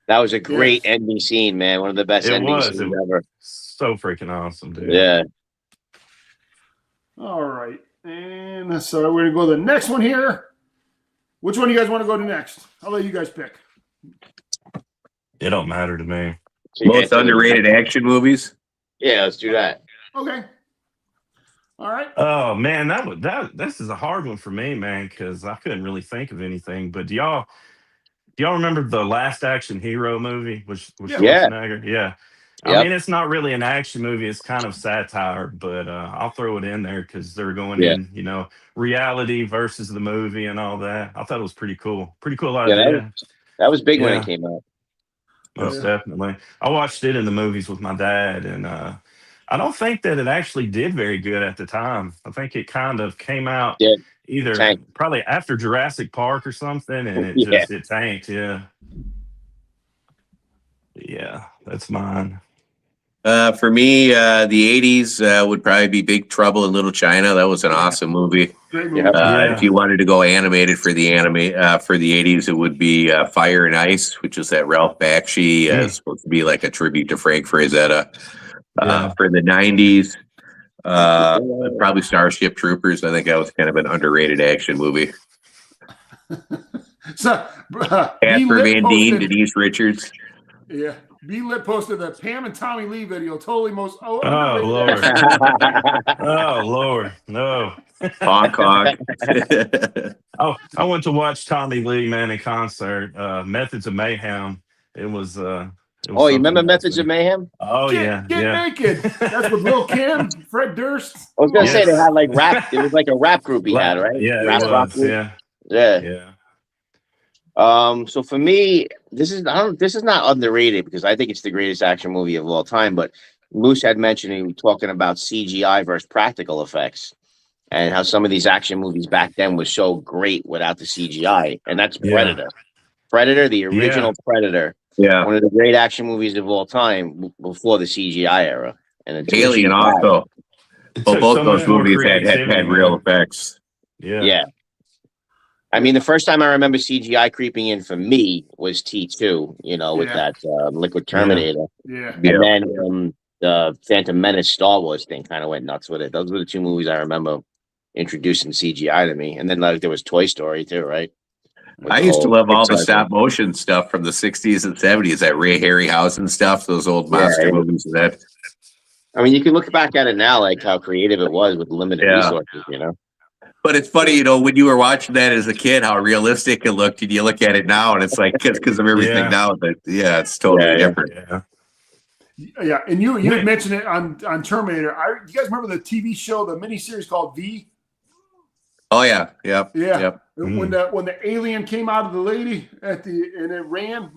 that was a great ending scene, man. One of the best ending scenes ever. So freaking awesome, dude. Yeah. All right, and so we're gonna go to the next one here. Which one do you guys want to go to next? I'll let you guys pick. It don't matter to me. Most underrated action movies. Yeah, let's do that. Okay. All right. Oh man, this is a hard one for me, man, because I couldn't really think of anything. But do y'all remember the Last Action Hero movie? With Schwarzenegger? Yeah. I mean, it's not really an action movie. It's kind of satire, but I'll throw it in there because they're going in, you know, reality versus the movie and all that. I thought it was pretty cool. Pretty cool idea. That was big when it came out. Most definitely. I watched it in the movies with my dad, and I don't think that it actually did very good at the time. I think it kind of came out probably after Jurassic Park or something, and it tanked. Yeah. Yeah, that's mine. For me, the 80s would probably be Big Trouble in Little China. That was an awesome movie. Great movie. If you wanted to go animated for the for the 80s, it would be Fire and Ice, which is that Ralph Bakshi. Supposed to be like a tribute to Frank Frazetta. For the 90s, probably Starship Troopers. I think that was kind of an underrated action movie. So, Casper Van Dien, Denise Richards. Yeah. B-Lit posted the Pam and Tommy Lee video. Totally most. Oh, Lord. Oh, Lord. No. Honk, honk. Oh, I went to watch Tommy Lee, man, in concert. Methods of Mayhem. It was. You remember Methods of Mayhem? Oh, Get naked. That's with Lil Kim, Fred Durst. I was going to say they had like rap. It was like a rap group he had, right? Yeah, rap it was. Yeah. So for me, this is not underrated because I think it's the greatest action movie of all time. But Moose had mentioned he was talking about CGI versus practical effects, and how some of these action movies back then was so great without the CGI, and that's Predator. Predator, the original Predator. Yeah, one of the great action movies of all time before the CGI era. And Alien also. Well, both those movies had real effects. Yeah. I mean, the first time I remember CGI creeping in for me was T2, you know, with that Liquid Terminator. Yeah. And then the Phantom Menace Star Wars thing kind of went nuts with it. Those were the two movies I remember introducing CGI to me. And then like there was Toy Story too, right? I used to love all the Pixar stop motion stuff from the 60s and 70s, that Ray Harryhausen stuff, those old monster movies and that. I mean, you can look back at it now, like how creative it was with limited resources, you know? But it's funny, you know, when you were watching that as a kid, how realistic it looked, and you look at it now, and it's like because of everything now. That it's totally different. Yeah, and you had mentioned it on Terminator. Do you guys remember the TV show, the miniseries called V? Oh yeah. When the alien came out of the lady and it ran,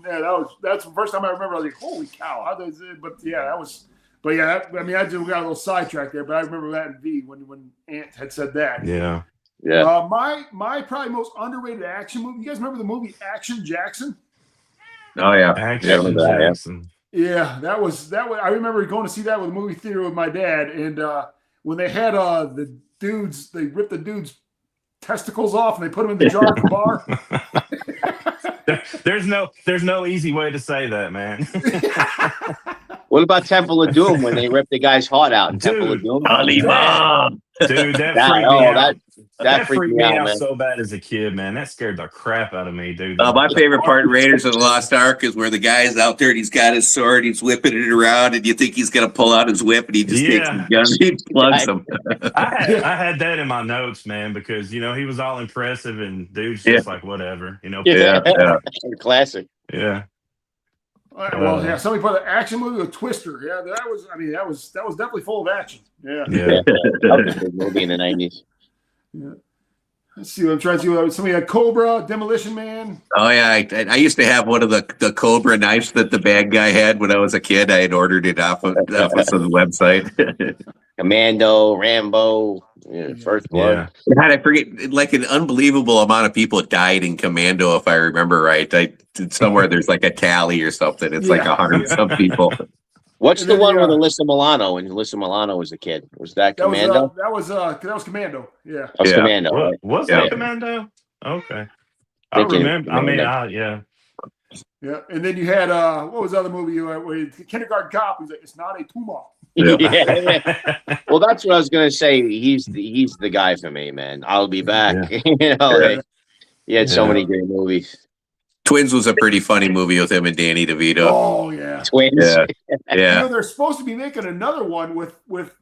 that's the first time I remember. I was like, holy cow! How does it? But yeah, that was. But yeah, I mean, I just got a little sidetracked there, but I remember that in V when Ant had said that. Yeah. My probably most underrated action movie. You guys remember the movie Action Jackson? Oh yeah, Action Jackson. Yeah, that was. I remember going to see that with a movie theater with my dad, and when they had the dudes, they ripped the dudes' testicles off and they put them in the jar at the bar. There's no easy way to say that, man. What about Temple of Doom when they ripped the guy's heart out in Temple of Doom? Dude, that freaked me out. That freaked me out man. So bad as a kid, man. That scared the crap out of me, dude. My favorite part in Raiders of the Lost Ark is where the guy's out there and he's got his sword, he's whipping it around, and you think he's gonna pull out his whip, and he just takes his gun, he plugs him. I had that in my notes, man, because he was all impressive, and dude's just like whatever, Classic. Yeah. Well, yeah, somebody put an action movie with Twister. Yeah, that was definitely full of action. Yeah. That was a good movie in the 90s. Yeah. Let's see. I'm trying to see what somebody had. Cobra, Demolition Man. Oh yeah, I used to have one of the Cobra knives that the bad guy had when I was a kid. I had ordered it off of some website. Commando, Rambo, First Blood. God, I forget. Like an unbelievable amount of people died in Commando, if I remember right. Somewhere there's like a tally or something. It's like 100 some people. What's the one with Alyssa Milano when Alyssa Milano was a kid? Was that Commando? That was Commando. Yeah. That was Commando. Right? Was that Commando? Okay. I remember. Yeah. Yeah, and then you had what was the other movie? Where Kindergarten Cop. He's like, it's not a tumor. Yeah. Well, that's what I was gonna say. He's the guy for me, man. I'll be back. He had so many great movies. Twins was a pretty funny movie with him and Danny DeVito. Oh yeah, Twins. Yeah. They're supposed to be making another one with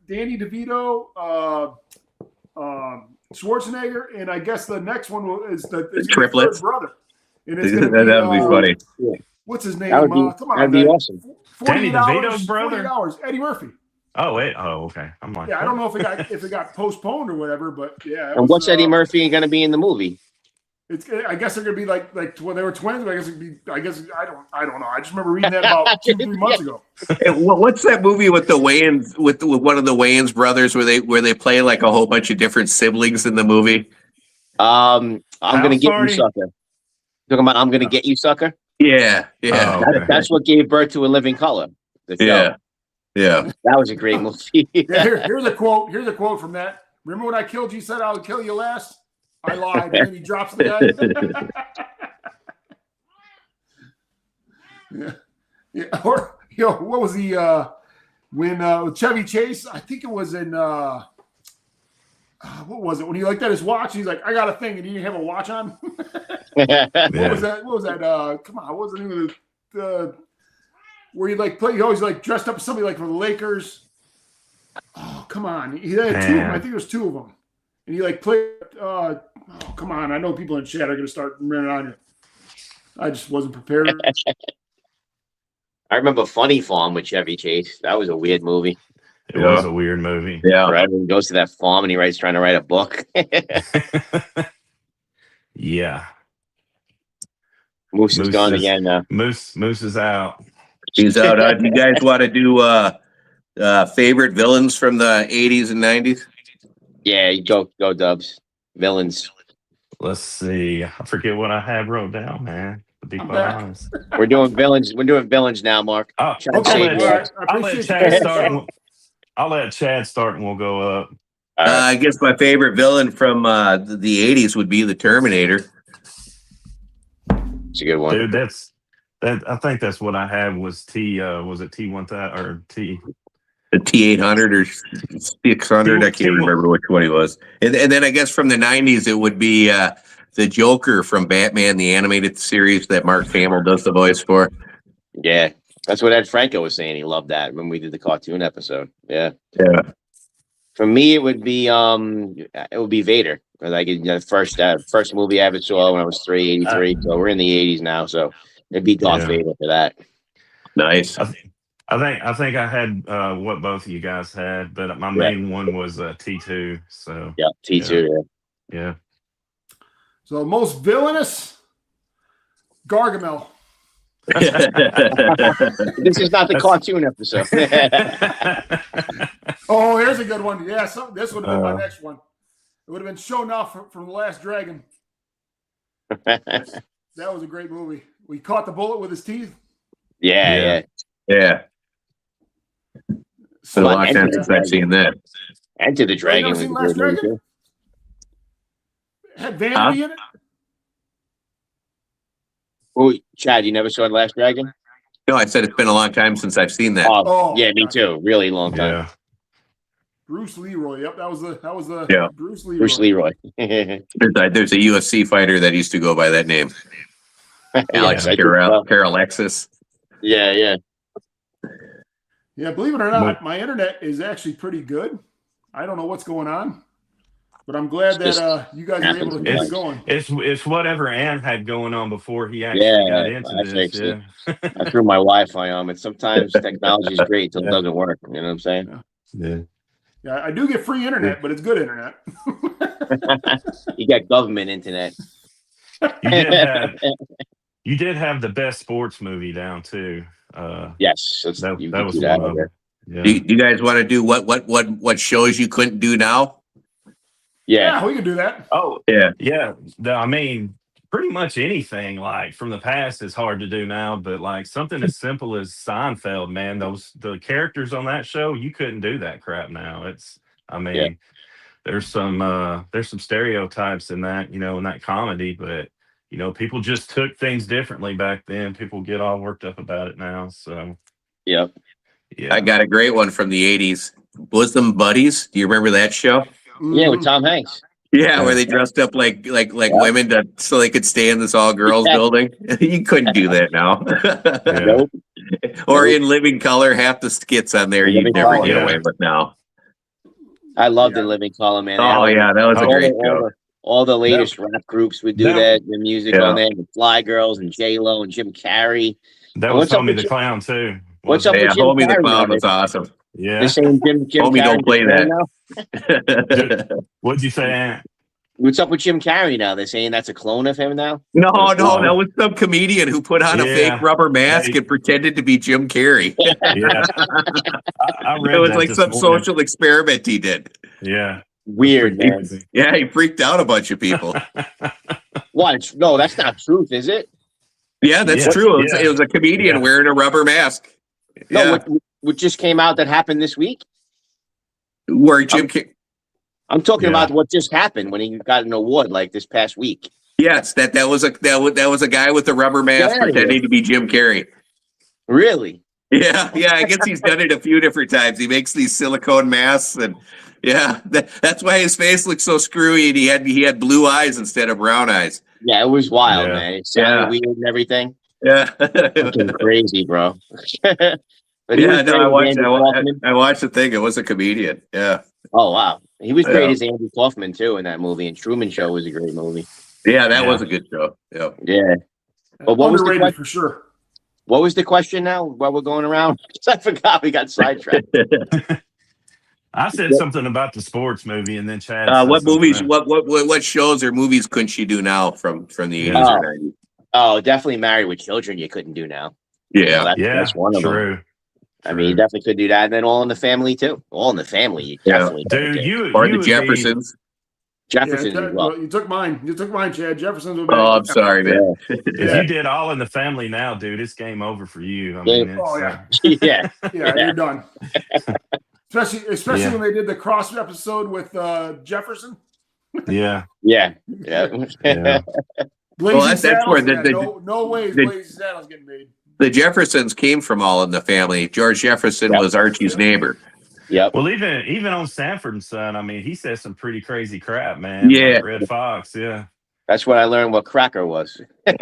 Danny DeVito, Schwarzenegger, and I guess the next one is the triplets brother. And it's that would be funny. What's his name? Come on, that'd be awesome. Danny DeVito's brother. 48 hours. Eddie Murphy. Oh wait. Oh okay. I'm like. Yeah, I don't know if it got postponed or whatever, but yeah. And what's Eddie Murphy going to be in the movie? I guess they're gonna be like when they were twins. But I guess I don't know. I just remember reading that about 2-3 months ago. What's that movie with the Wayans with one of the Wayans brothers where they play like a whole bunch of different siblings in the movie? I'm gonna get you, sucker. Talking about I'm gonna get you, sucker. Yeah. Oh, okay. That's what gave birth to A Living Color. Yeah. That was a great movie. Here's a quote. Here's a quote from that. Remember when I killed you? Said I would kill you last. I lied, and then he drops the guy. yeah. Or what was he? When Chevy Chase? I think it was in. What was it? When he looked at his watch, he's like, "I got a thing," and he didn't have a watch on. What was that? What was that? Come on, what was the name of the? Where he like play? He always like dressed up as somebody like from the Lakers. Oh, come on! He had two. I think there's two of them, and he like played. Oh, come on. I know people in chat are going to start running on you. I just wasn't prepared. I remember Funny Farm with Chevy Chase. That was a weird movie. It was a weird movie. Yeah. Right? When he goes to that farm and he's trying to write a book. Yeah. Moose is gone again now. Moose is out. He's out. Do you guys want to do favorite villains from the 80s and 90s? Yeah, go Dubs. Villains. Let's see. I forget what I have wrote down, man. To be quite honest. We're doing villains. We're doing villains now, Mark. I'll let Chad start and we'll go up. I guess my favorite villain from the 80s would be the Terminator. It's a good one. Dude, I think that's what I had was T was it T1000 or T The T800 or 600. I can't remember which one he was. And then I guess from the 90s, it would be the Joker from Batman, the animated series that Mark Hamill does the voice for. Yeah. That's what Ed Franco was saying. He loved that when we did the cartoon episode. Yeah. Yeah. For me, it would be Vader. Like the first movie I ever saw when I was 83. So we're in the 80s now. So it'd be Darth Vader for that. Nice. I think I had what both of you guys had, but my main one was T2. So yeah, T2. Yeah. So most villainous, Gargamel. This is not the cartoon episode. Oh, here's a good one. Yeah, this would have been my next one. It would have been shown off from The Last Dragon. That was a great movie. We caught the bullet with his teeth. Yeah. So a long time since I've seen that. Enter the Dragon. You never seen Last Dragon? Had Vanity in it? Oh, Chad, you never saw The Last Dragon? No, I said it's been a long time since I've seen that. Oh, yeah, me too. Really long time. Yeah. Bruce Leroy. Yep, that was the Bruce Leroy. Bruce Leroy. There's a UFC fighter that used to go by that name. Alex Karalexis. Yeah. Yeah, believe it or not, my internet is actually pretty good. I don't know what's going on, but I'm glad that you guys are able to keep it going. It's whatever Ann had going on before he actually got into this. Yeah. I threw my Wi-Fi on it. Sometimes technology is great until it doesn't work. You know what I'm saying? Yeah, I do get free internet, but it's good internet. You got government internet. You did have the best sports movie down too. Yes, that was one of them. Yeah. Do you guys want to do what shows you couldn't do now? Yeah, we can do that. Oh, yeah. I mean, pretty much anything like from the past is hard to do now, but like something as simple as Seinfeld, man, the characters on that show, you couldn't do that crap now. There's some stereotypes in that, in that comedy, but people just took things differently back then. People get all worked up about it now. So yeah. I got a great one from the 80s. Bosom Buddies. Do you remember that show? Yeah, with Tom Hanks. Yeah, where they dressed up like women so they could stay in this all girls building. You couldn't do that now. Nope. Or in Living Color, half the skits on there you'd never get away with now. I loved In Living Color, man. Oh yeah, that was a great show. All the latest rap groups would do that. The music on there, the Fly Girls and J-Lo and Jim Carrey. That was Homie the Clown too. What's up with Jim Homie the Carrey? Clown was awesome. Yeah. The same Jim Homie Carrey don't play that. What'd you say, Aunt? What's up with Jim Carrey now? They're saying that's a clone of him now? No, that was some comedian who put on a fake rubber mask and pretended to be Jim Carrey. Yeah. I read it was like some social experiment he did. Yeah. Weird, man. Yeah, he freaked out a bunch of people. What? No, that's not truth, is it? Yeah, that's true. It was a comedian wearing a rubber mask. No, what just came out that happened this week? Where Jim I'm talking about what just happened when he got an award like this past week. Yes, that was a guy with a rubber mask pretending to be Jim Carrey. Really? Yeah. I guess he's done it a few different times. He makes these silicone masks, and that's why his face looks so screwy. And he had blue eyes instead of brown eyes. Yeah, it was wild, man. It sounded weird and everything. Yeah, fucking crazy, bro. But I watched the thing. It was a comedian. Yeah. Oh wow, he was great as Andy Kaufman too in that movie. And Truman Show was a great movie. Yeah, that was a good show. Yeah. Yeah. But what was the question? For sure? What was the question now? While we're going around, I forgot. We got sidetracked. I said something about the sports movie, and then Chad. What movies? What shows or movies couldn't you do now from the 80s or 90s? Oh, definitely Married with Children. You couldn't do now. Yeah, that's one of them. I mean, you definitely could do that. And then All in the Family too. All in the Family. You definitely. Dude, or the Jeffersons. Jeffersons as well. You took mine. You took mine, Chad. Jeffersons. I'm sorry, man. If you did All in the Family now, dude, it's game over for you. I mean, yeah, you're done. Especially when they did the cross episode with Jefferson. Yeah. Well, that's where no way Blazing Saddles getting made. The Jeffersons came from All in the Family. George Jefferson was Archie's neighbor. Yep. Well, even on Sanford and Son, I mean, he says some pretty crazy crap, man. Yeah. Like Red Fox, yeah. That's what I learned what cracker was. Yeah.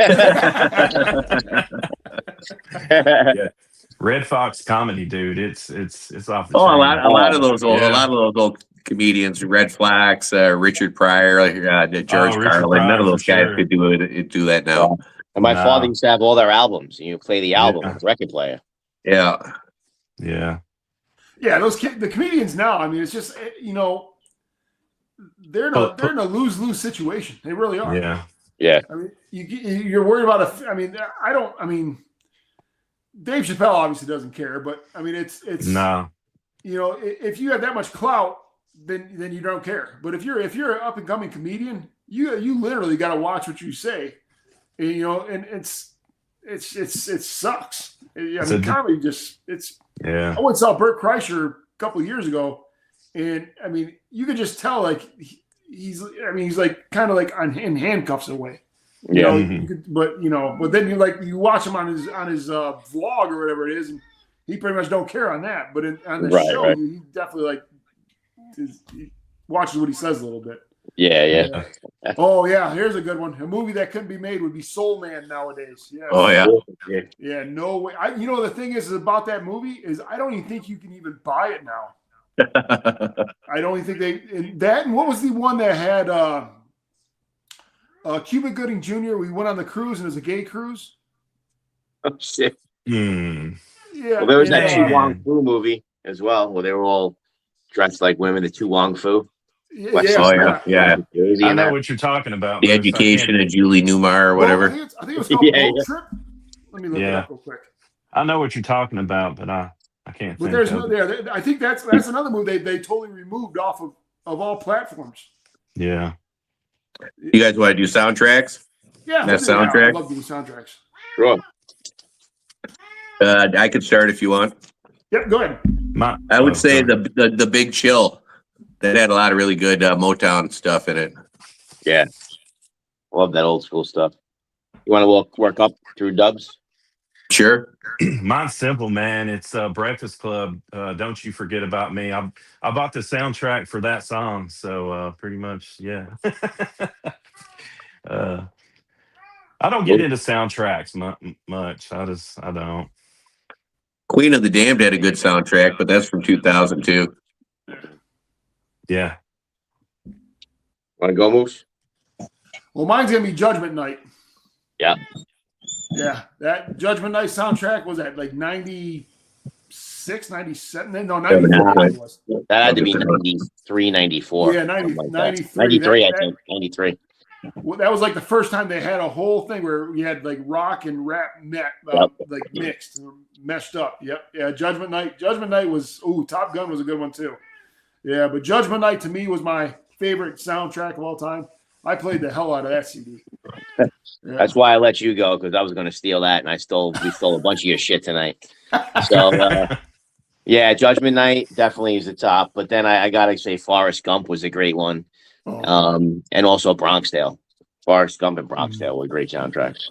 Red Fox comedy, dude. It's off the Oh, chain. a lot of those old, Yeah. a lot of those old comedians, Red Flax, Richard Pryor, George Richard Carlin. None Pryor, of those for guys sure. could do that now. And my No. father used to have all their albums, and you play the album Yeah. with record player. Yeah. Yeah. Yeah, the comedians now. I mean, it's just they're in a lose-lose situation. They really are. Yeah. Yeah. I mean, you're worried about I mean, Dave Chappelle obviously doesn't care, but I mean, it's No. if you have that much clout, then you don't care. But if you're an up and coming comedian, you literally got to watch what you say, and it sucks. I mean, comedy Yeah. I went and saw Bert Kreischer a couple of years ago, and I mean, you could just tell like he's like kind of like in handcuffs in a way. Yeah. But then you watch him on his vlog or whatever it is, and he pretty much don't care on that. But on the show, he definitely he watches what he says a little bit. Yeah. Oh yeah, here's a good one. A movie that couldn't be made would be Soul Man nowadays. Yeah. Oh yeah. Yeah. No way. The thing is about that movie is I don't even think you can even buy it now. I don't even think and what was the one that had Cuba Gooding Jr. We went on the cruise and it was a gay cruise. Oh shit. Hmm. Yeah. Well, there was that Yeah. Tu Wong Fu movie as well, where they were all dressed like women. The Tu Wong Fu. Yeah. Yeah. I know what you're talking about. The but Education of Julie Newmar or whatever. I think it was called Road Trip. Let me look it up real quick. I know what you're talking about, but I can't. But think there's of no it. there. I think that's another movie they totally removed off of all platforms. Yeah. You guys want to do soundtracks? Yeah, That I soundtrack? love doing soundtracks. Sure. I could start if you want. Yep, go ahead. I would say sorry. the Big Chill. That had a lot of really good Motown stuff in it. Yeah. Love that old school stuff. You want to work up through dubs? Sure. Mine's simple, man. It's Breakfast Club. Don't you forget about me. I bought the soundtrack for that song, so pretty much, yeah. I don't get into soundtracks much. I don't. Queen of the Damned had a good soundtrack, but that's from 2002. Yeah. Want to go, Moose? Well, mine's gonna be Judgment Night. Yeah. Yeah, that Judgment Night soundtrack was at like 96, 97. No, 94 it was. That had to be 93, 94. Yeah, something like that. 93. 93, I think. 93. Well, that was like the first time they had a whole thing where you had like rock and rap like mixed, meshed up. Yep. Yeah. Judgment Night. Judgment Night was Top Gun was a good one too. Yeah, but Judgment Night to me was my favorite soundtrack of all time. I played the hell out of that CD. Yeah. That's why I let you go, because I was going to steal that, and we stole a bunch of your shit tonight. So yeah, Judgment Night definitely is the top. But then I gotta say Forrest Gump was a great one. And also Bronxdale. Forrest Gump and Bronxdale were great soundtracks.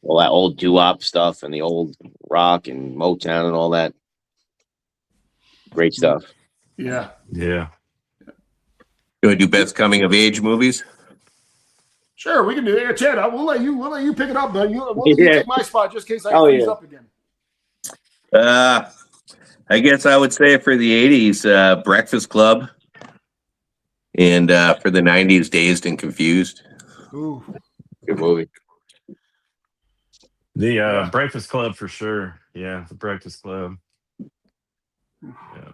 All that old doo-wop stuff and the old rock and Motown and all that. Great stuff. Yeah. Yeah. You want to do best coming of age movies? Sure, we can do it. Chad, we'll let you pick it up, though. You take my spot just in case I freeze up again. I guess I would say for the 80s, Breakfast Club. And for the 90s, Dazed and Confused. Ooh. Good movie. The Breakfast Club for sure. Yeah, the Breakfast Club. Yeah.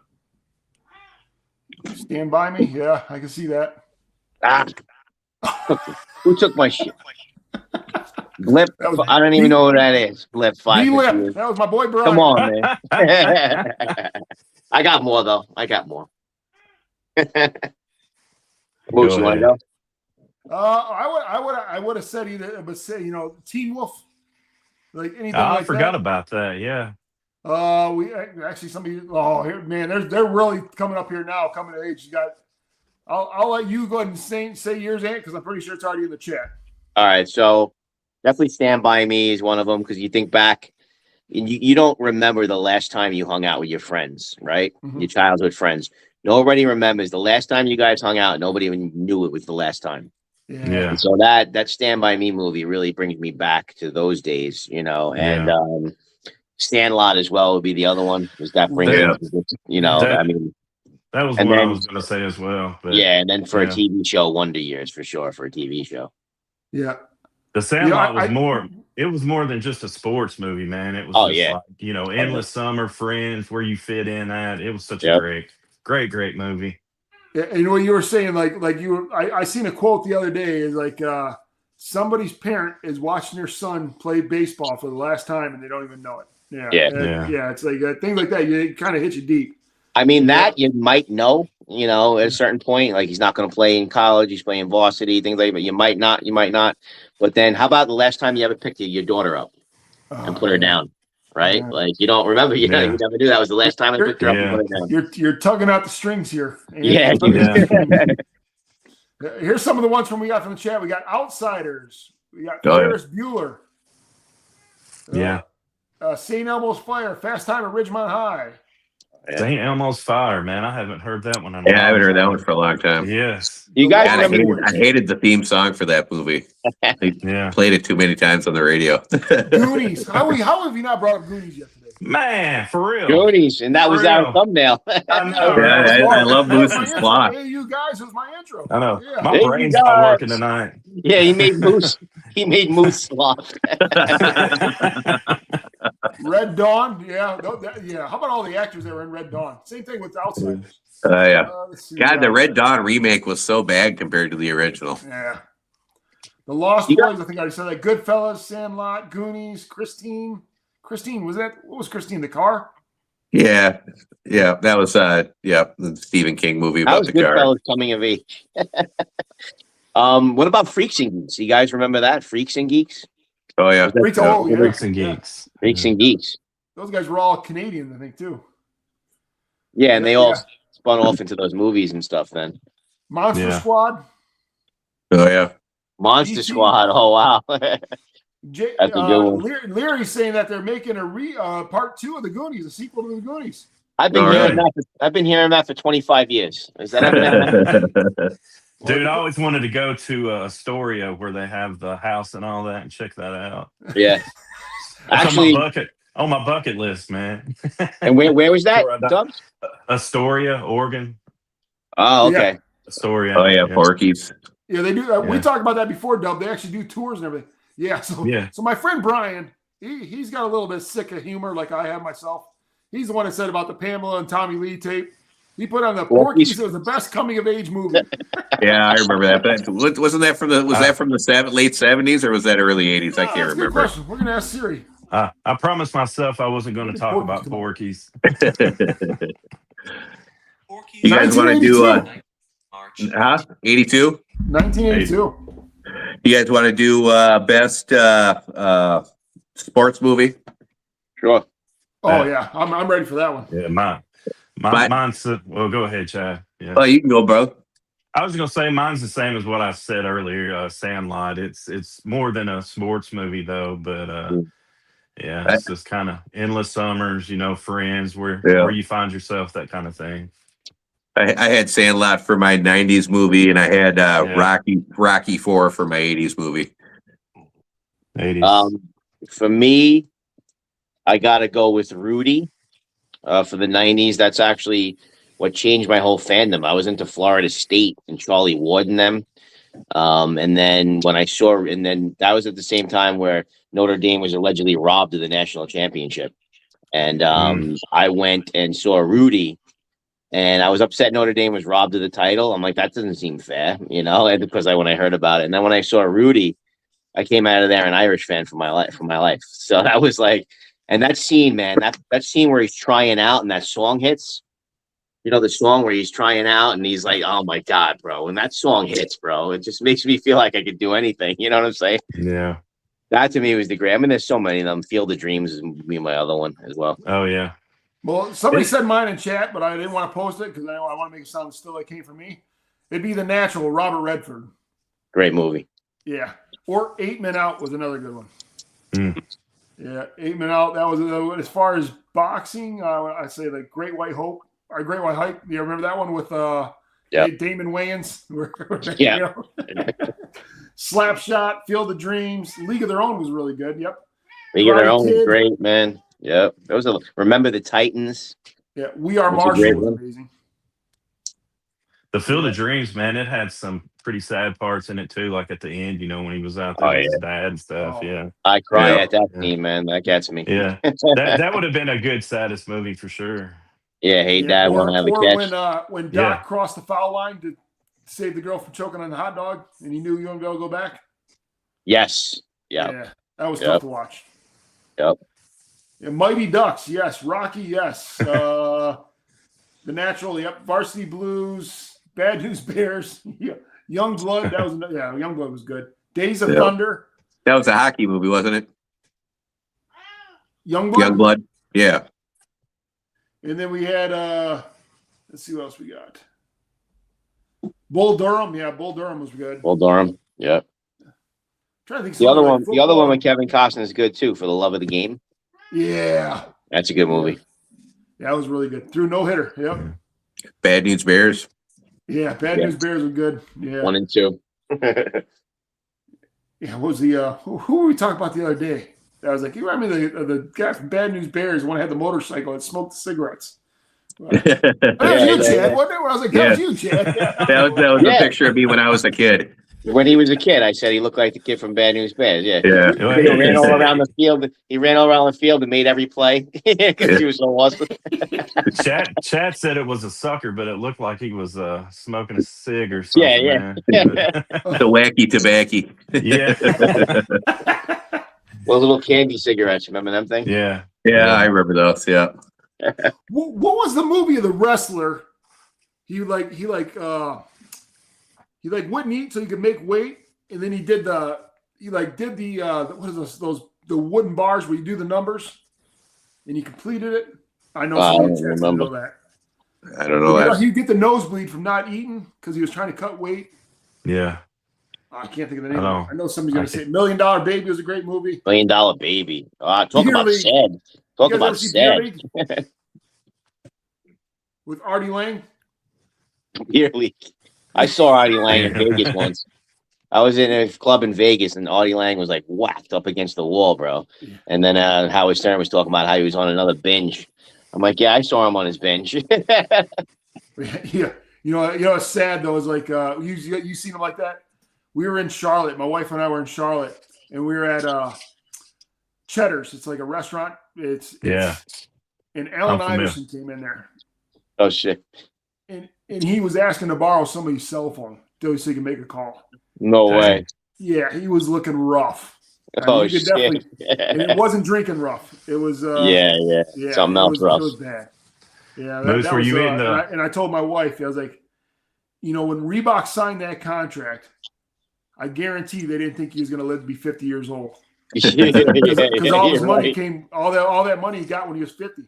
Stand By Me. Yeah, I can see that. Who took my shit? Blip. I don't even know what that is. Blip 5. Blip. That was my boy Brian. Come on, man. I got more though. I got more. Moose, you want to go? I would have said either, but say Teen Wolf, like anything. I forgot about that. Yeah. We actually somebody. Oh, here, man, they're really coming up here now, coming of age. You got. I'll let you go ahead and say yours, Ant, because I'm pretty sure it's already in the chat. All right, so definitely Stand By Me is one of them, because you think back you don't remember the last time you hung out with your friends, right? Mhm. Your childhood friends. Nobody remembers the last time you guys hung out. Nobody even knew it was the last time. Yeah. And so that Stand By Me movie really brings me back to those days, you know. And Sandlot as well would be the other one. Does that bring Yeah. you know? That- I mean, That was and one I then- was going to say as well. But yeah, and then for a yeah. TV show, Wonder Years for sure for a TV show. Yeah. The Sandlot was I- more. It was more than just a sports movie, man. It was Oh, just yeah. like, you know, endless summer, Friends, where you fit in at. It was such Yep. a great movie. Yeah, and what you were saying, I seen a quote the other day is like somebody's parent is watching their son play baseball for the last time and they don't even know it. Yeah, Yeah. It's like things like that. It kind of hits you deep. I mean, that you might know, you know, at a certain point, like he's not going to play in college, he's playing varsity, things like that. But you might not. But then, how about the last time you ever picked your daughter up and put her down? Right? Yeah. Like you don't remember, you Yeah. never knew that was the last time I picked her up and Yeah. put her down. You're tugging out the strings here. Yeah. Here's some of the ones we got from the chat. We got Outsiders. We got Oh, yeah. Ferris Bueller. Yeah. St. Elmo's Fire. Fast Time at Ridgemont High. St. Elmo's Fire, man. I haven't heard that one in a Yeah, I long haven't heard that time. one for a long time. Yes. You guys God, remember? I hated the theme song for that movie. They Yeah. played it too many times on the radio. Goonies. How have you not brought up Goonies yet today? Man, for real. Goonies, and that was For our real. thumbnail. I know. Yeah, I love That was Moose my and intro. Sloth. Hey, you guys, it was my intro. I know. Yeah. My Hey, you brain's not working guys. tonight. Yeah, he made moose. He made moose sloth. Red Dawn. Yeah. How about all the actors that were in Red Dawn? Same thing with Outsiders. Yeah. Let's see. God, the Red Dawn remake was so bad compared to the original. Yeah. The Lost You got- Boys, I think I said that. Goodfellas, Sandlot, Goonies, Christine. Christine, what was Christine? The car? Yeah. Yeah. That was the Stephen King movie That about was the car. Goodfellas coming of age. What about Freaks and Geeks? You guys remember that? Freaks and Geeks? Oh yeah. Freaks, oh, yeah. Freaks and Geeks. Freaks and Geeks. Those guys were all Canadians, I think, too. Yeah, and they all Yeah. spun off into those movies and stuff then. Monster Yeah. Squad. Oh yeah. Monster DC. Squad. Oh, wow. That's That's a good one. Leary's saying that they're making a part 2 of the Goonies, a sequel to the Goonies. I've been All hearing right. that. I've been hearing that for 25 years. Is that Dude, I always wanted to go to Astoria where they have the house and all that and check that out. Yeah. It's Actually, on my bucket list, man. and where was that, Sure, Dubs? Astoria, Oregon. Oh, okay. Astoria. Oh yeah, Porky's. Yeah, they do. We Yeah. talked about that before, Dub. They actually do tours and everything. Yeah. So my friend Brian, he's got a little bit sick of humor like I have myself. He's the one that said about the Pamela and Tommy Lee tape. He put on the Porky's. It was the best coming of age movie. Yeah, I remember that. But wasn't that from the late 70s or was that early 80s? I That's can't a good remember. question. We're gonna ask Siri. I promised myself I wasn't going to talk about Porky's. You guys want to do 82? 1982. You guys want to do best sports movie? Sure. Oh yeah, I'm ready for that one. Yeah, mine's well, go ahead, Chad. Yeah. Oh, you can go, bro. I was gonna say mine's the same as what I said earlier. Sandlot. It's more than a sports movie though, but yeah, it's just kind of endless summers, you know, Friends, where you find yourself, that kind of thing. I had Sandlot for my 90s movie, and I had Rocky 4 for my 80s movie. 80s. For me, I got to go with Rudy for the 90s. That's actually what changed my whole fandom. I was into Florida State and Charlie Ward and them. And then that was at the same time where Notre Dame was allegedly robbed of the national championship. And I went and saw Rudy. And I was upset Notre Dame was robbed of the title. I'm like, that doesn't seem fair, you know, and because when I heard about it. And then when I saw Rudy, I came out of there an Irish fan for my life. So that was like, and that scene, man, that scene where he's trying out and that song hits, you know, the song where he's trying out and he's like, oh my God, bro. When that song hits, bro, it just makes me feel like I could do anything. You know what I'm saying? Yeah. That to me was the great. I mean, there's so many of them. Field of Dreams is me, my other one as well. Oh yeah. Well, somebody said mine in chat, but I didn't want to post it because I want to make it sound still like it came from me. It'd be The Natural, Robert Redford. Great movie. Yeah. Or 8 Men Out was another good one. Yeah, 8 Men Out. That was as far as boxing. I say the Great White Hope, or Great White Hype. You remember that one with Damon Wayans? Yeah. Slapshot, Field of Dreams, League of Their Own was really good. Yep. League of Their Own was Kid. great, man. Yep. Remember the Titans? Yeah, We Are That was a Marshall great was one. amazing. The Field of Dreams, man, it had some pretty sad parts in it too. Like at the end, when he was out there with his dad and stuff. Oh. Yeah, I cry Yeah. at that scene, man. That gets me. yeah. That would have been a good Saddest movie for sure. Yeah, hey, Dad, want to have a catch? When Doc Yeah. crossed the foul line to save the girl from choking on the hot dog, and he knew he wouldn't be able to go back. Yes. Yep. Yeah, that was Yep. tough to watch. Yep. Yeah, Mighty Ducks, yes. Rocky, yes. The Natural, yep. Varsity Blues, Bad News Bears, Young Blood. That was Young Blood was good. Days of Thunder. That was a hockey movie, wasn't it? Young Blood. Youngblood. Yeah. And then we had let's see what else we got. Bull Durham, yeah, Bull Durham was good. Bull Durham. Yep. Trying to think The other something one, like the other one football. with Kevin Costner is good too. For the Love of the Game. Yeah. That's a good movie. Yeah, that was really good. Threw no hitter. Yep. Bad News Bears. Yeah, Bad News Bears were good. Yeah. 1 and 2. Yeah, what was the who were we talking about the other day? I was like, you remember the guy from Bad News Bears, the one that had the motorcycle and smoked the cigarettes. That was you, Chad. Wasn't it? I was like, that was you, Chad. That was a picture of me when I was a kid. When he was a kid, I said he looked like the kid from Bad News Bears. Yeah. Yeah. He ran all around the field. He ran all around the field and made every play because he was so awesome. Chad said it was a sucker, but it looked like he was smoking a cig or something. Yeah. The wacky tobacco. Yeah. Those little candy cigarettes. Remember them things? Yeah. Yeah, I remember those. Yeah. What was the movie of the wrestler? He wouldn't eat so he could make weight, and then he did the what is those the wooden bars where you do the numbers, and he completed it. I know. I Some don't remember. know that. I don't know that. He'd get the nosebleed from not eating because he was trying to cut weight. Yeah. I can't think of the name. I I know somebody's going to say $1 Million Baby was a great movie. $1 Million Baby. Talk Beer about League. sad. Talk You guys about ever see Beer sad. League? With Artie Lang. Beer League. I saw Artie Lang in Vegas once. I was in a club in Vegas, and Artie Lang was like whacked up against the wall, bro. And then Howard Stern was talking about how he was on another binge. I'm like, yeah, I saw him on his binge. Yeah, it's sad though. It's like you seen him like that. We were in Charlotte. My wife and I were in Charlotte, and we were at Cheddar's. It's like a restaurant. It's And Allen Iverson came in there. Oh shit! And he was asking to borrow somebody's cell phone so he could make a call. No way. Yeah, he was looking rough. Oh shit! And it wasn't drinking rough. It was yeah. Something else rough. It was bad. Yeah, Moose, were you in the? And I told my wife, I was like, when Reebok signed that contract, I guarantee they didn't think he was going to live to be 50 years old. Because all his money came, all that money he got when he was 50.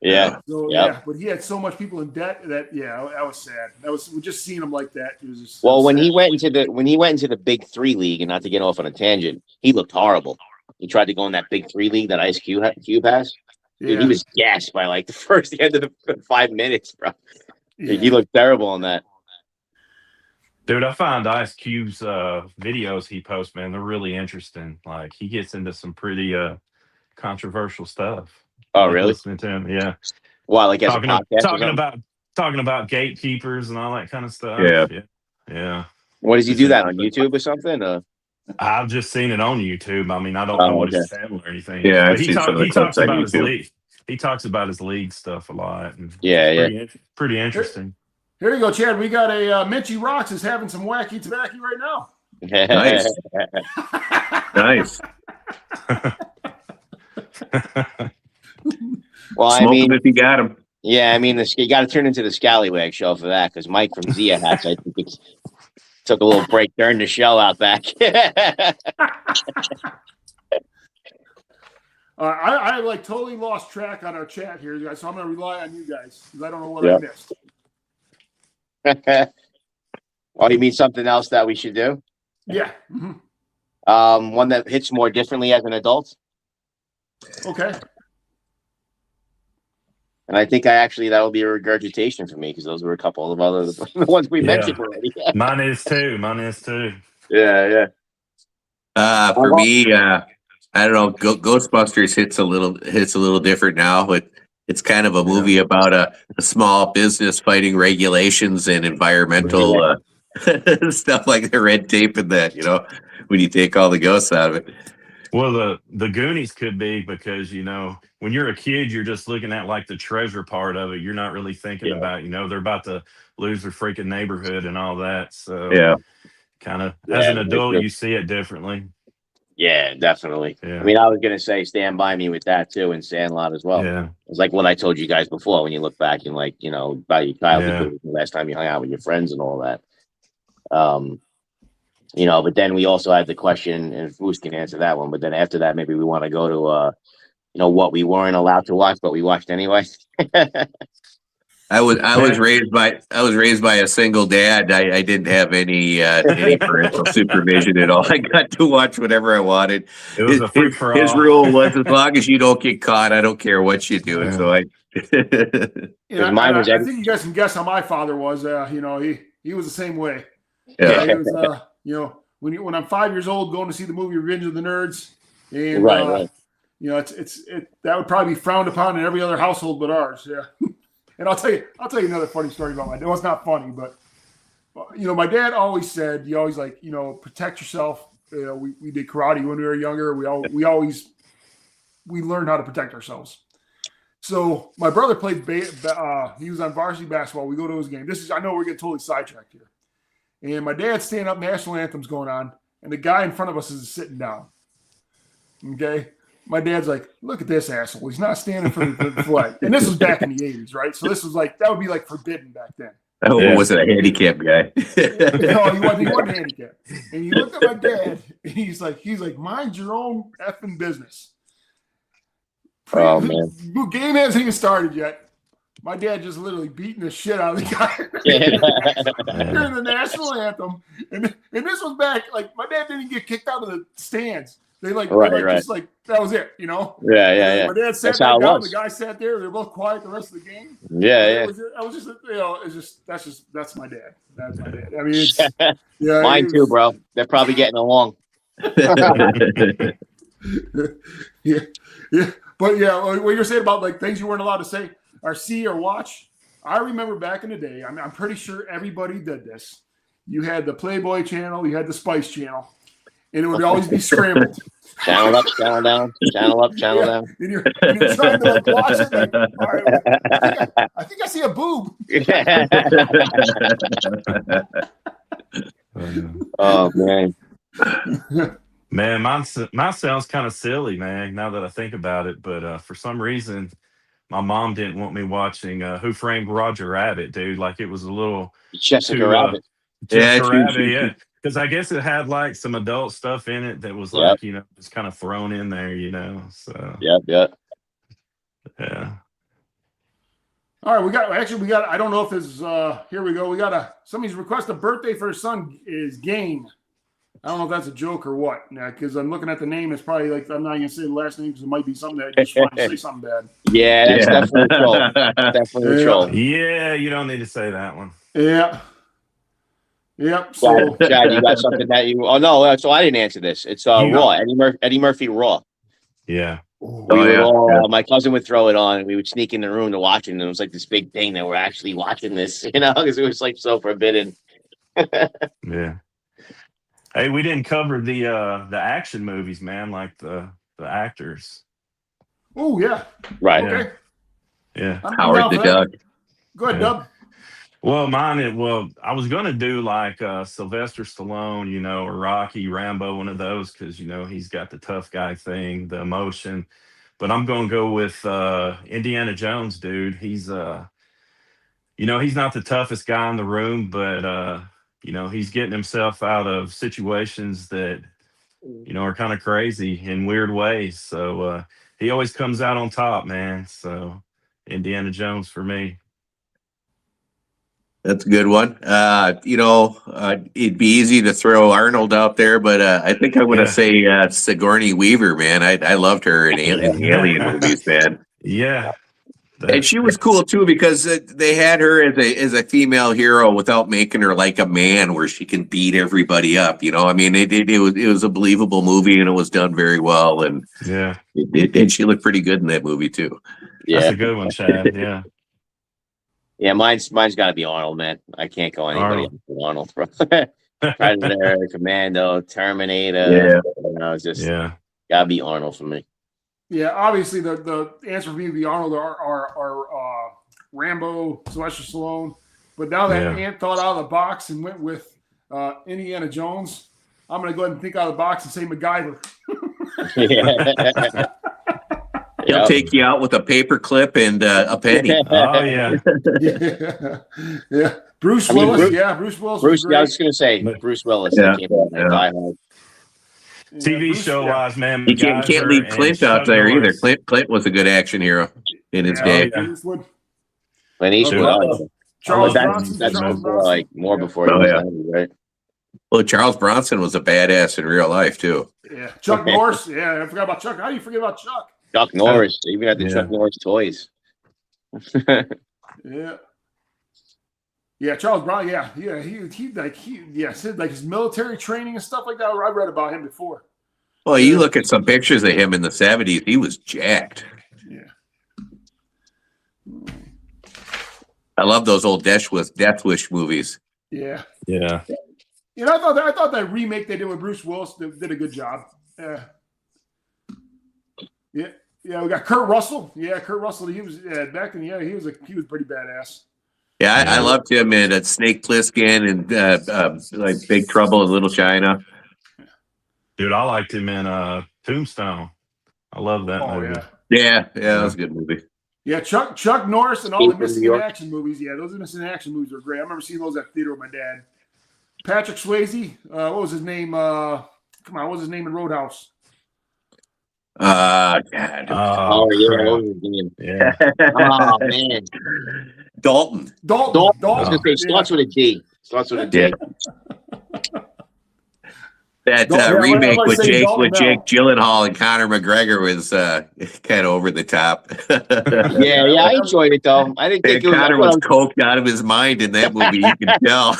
Yeah. So but he had so much people in debt that was sad. That was just seeing him like that. It was just when he went into the Big 3 league, and not to get off on a tangent, he looked horrible. He tried to go in that Big 3 league that Ice Cube has. Dude, he was gassed by like the end of the 5 minutes, bro. Yeah. He looked terrible on that. Dude, I find Ice Cube's videos he posts, man, they're really interesting. Like he gets into some pretty controversial stuff. Oh, like really? Listening to him, yeah. Wow, like as a podcast, talking about gatekeepers and all that kind of stuff. Yeah. What does he do that on YouTube or something? I've just seen it on YouTube. I mean, I don't know what his channel or anything. Yeah, but he talks about his league. He talks about his league stuff a lot. And pretty interesting. Here you go, Chad. We got a Minchie Rocks is having some wacky tobacco right now. Nice. Nice. Well, Smoke him if you got him. Yeah, I mean, you got to turn into the Scallywag show for that, because Mike from Zia Hats, I think, took a little break during the show out back. I like totally lost track on our chat here, guys. So I'm going to rely on you guys because I don't know what I missed. Oh, you mean something else that we should do? Yeah. Mm-hmm. One that hits more differently as an adult. Okay. And I think that'll be a regurgitation for me because those were a couple of other the ones we mentioned already. Mine is too. Yeah. For me, I don't know. Ghostbusters hits a little different now. It's kind of a movie about a small business fighting regulations and environmental stuff like the red tape and that. You know, when you take all the ghosts out of it. Well, the Goonies could be because, you know, when you're a kid, you're just looking at like the treasure part of it. You're not really thinking about, you know, they're about to lose their freaking neighborhood and all that. So kind of as an adult, you see it differently. Yeah, definitely. Yeah. I mean, I was gonna say Stand By Me with that too, and Sandlot as well. Yeah. It's like what I told you guys before when you look back and like, you know, about your childhood, the last time you hung out with your friends and all that. You know, but then we also had the question, and Foos can answer that one. But then after that, maybe we want to go to, you know, what we weren't allowed to watch, but we watched anyway. I was raised by a single dad. I didn't have any parental supervision at all. I got to watch whatever I wanted. It was a free for all. His rule was as long as you don't get caught, I don't care what you do. Yeah. So I think you guys can guess how my father was. You know, he was the same way. Yeah. He was, you know, when I'm 5 years old, going to see the movie Revenge of the Nerds, and right. you know, that would probably be frowned upon in every other household but ours. Yeah. And I'll tell you another funny story about my dad. Well, it's not funny, but you know, my dad always said, you always like, you know, protect yourself. You know, we did karate when we were younger. We learned how to protect ourselves. So my brother played. He was on varsity basketball. We go to his game. I know we're getting totally sidetracked here. And my dad's standing up, national anthem's going on, and the guy in front of us is sitting down. Okay. My dad's like, look at this asshole. He's not standing for the flag. And this was back in the 80s, right? So this was like, that would be like forbidden back then. Wasn't a handicapped guy. No, he wasn't handicapped. And you look at my dad, and he's like, mind your own effing business. Oh, man. The game hasn't even started yet. My dad just literally beating the shit out of the guy during the national anthem. And this was back, like, my dad didn't get kicked out of the stands. They just like, that was it, you know? Yeah. My dad sat down, the guy sat there, they were both quiet the rest of the game. Yeah. I was just, you know, that's my dad. That's my dad. I mean, mine too, bro. They're probably getting along. Yeah. But yeah, what you're saying about like things you weren't allowed to say or see or watch. I remember back in the day, I'm pretty sure everybody did this. You had the Playboy channel, you had the Spice channel, and it would always be scrambled. Channel up, channel down, channel up, channel down. And you're trying to like watch it. Like, all right, I think I see a boob. Oh man. Man, mine sounds kind of silly, man, now that I think about it. But for some reason, my mom didn't want me watching Who Framed Roger Rabbit, dude. Like it was a little Jessica Rabbit. Yeah. Because I guess it had like some adult stuff in it that was like, you know, just kind of thrown in there, you know. So yeah. All right, we got. I don't know if this is. Here we go. We got somebody's request a birthday for his son is Gain. I don't know if that's a joke or what. Now, because I'm looking at the name, it's probably like I'm not gonna say the last name because it might be something that just trying to say something bad. Yeah, that's definitely a troll. Definitely a troll. Yeah, you don't need to say that one. Yeah. Yep. So, Chad, you got something that you? Oh no, so I didn't answer this. It's Raw. Eddie Murphy Raw. Yeah. My cousin would throw it on, and we would sneak in the room to watch it. And it was like this big thing that we're actually watching this, you know, because it was like so forbidden. Yeah. Hey, we didn't cover the action movies, man, like the actors. Oh yeah. Right. Okay. Yeah. Howard the Duck. Go ahead, Dub. Well, I was gonna do like Sylvester Stallone, you know, or Rocky, Rambo, one of those, because you know he's got the tough guy thing, the emotion. But I'm gonna go with Indiana Jones, dude. He's you know, he's not the toughest guy in the room, but you know, he's getting himself out of situations that, you know, are kind of crazy in weird ways. So he always comes out on top, man. So Indiana Jones for me. That's a good one. It'd be easy to throw Arnold out there, but I think I'm going to say Sigourney Weaver, man. I loved her in the Alien movies, man. Yeah. And she was cool too because they had her as a female hero without making her like a man, where she can beat everybody up. I mean, it was a believable movie, and it was done very well. And yeah, and she looked pretty good in that movie too. Yeah, that's a good one, Chad. Yeah. Yeah, mine's got to be Arnold, man. I can't go anybody else than Arnold. Predator, Commando, Terminator. Yeah. It's just gotta be Arnold for me. Yeah, obviously the answer for me would be Arnold or Rambo, Sylvester Stallone. But now that Ant thought out of the box and went with Indiana Jones, I'm going to go ahead and think out of the box and say MacGyver. He'll take you out with a paper clip and a penny. Oh yeah. Yeah. Bruce Willis. Bruce Willis. I was going to say Bruce Willis. Yeah. TV show wise, man. You can't leave Clint out there either. Clint was a good action hero in his day. Clint Eastwood. Charles That's before, like more before he was 90, right? Well, Charles Bronson was a badass in real life too. Yeah, Chuck Norris. Yeah, I forgot about Chuck. How do you forget about Chuck? Chuck Norris. Even had the Chuck Norris toys. Yeah, Charles Bronson. He said like his military training and stuff like that. I read about him before. Well, you look at some pictures of him in the 70s. He was jacked. Yeah. I love those old Death Wish movies. Yeah. Yeah. I thought that remake they did with Bruce Willis did a good job. Yeah. We got Kurt Russell. Yeah, Kurt Russell. He was back then. Yeah, he was pretty badass. Yeah, I loved him in Snake Plissken and like Big Trouble in Little China. Dude, I liked him in Tombstone. I love that movie. Yeah, that was a good movie. Yeah, Chuck Norris and all the missing in action movies. Yeah, those missing in action movies were great. I remember seeing those at the theater with my dad. Patrick Swayze. What was his name? What was his name in Roadhouse? God. What was his name? Yeah. Oh man. Dalton. I was gonna say starts with a D. That remake with Jake Gyllenhaal and Conor McGregor was kind of over the top. Yeah, I enjoyed it though. I didn't think Conor was coked out of his mind in that movie. You can tell.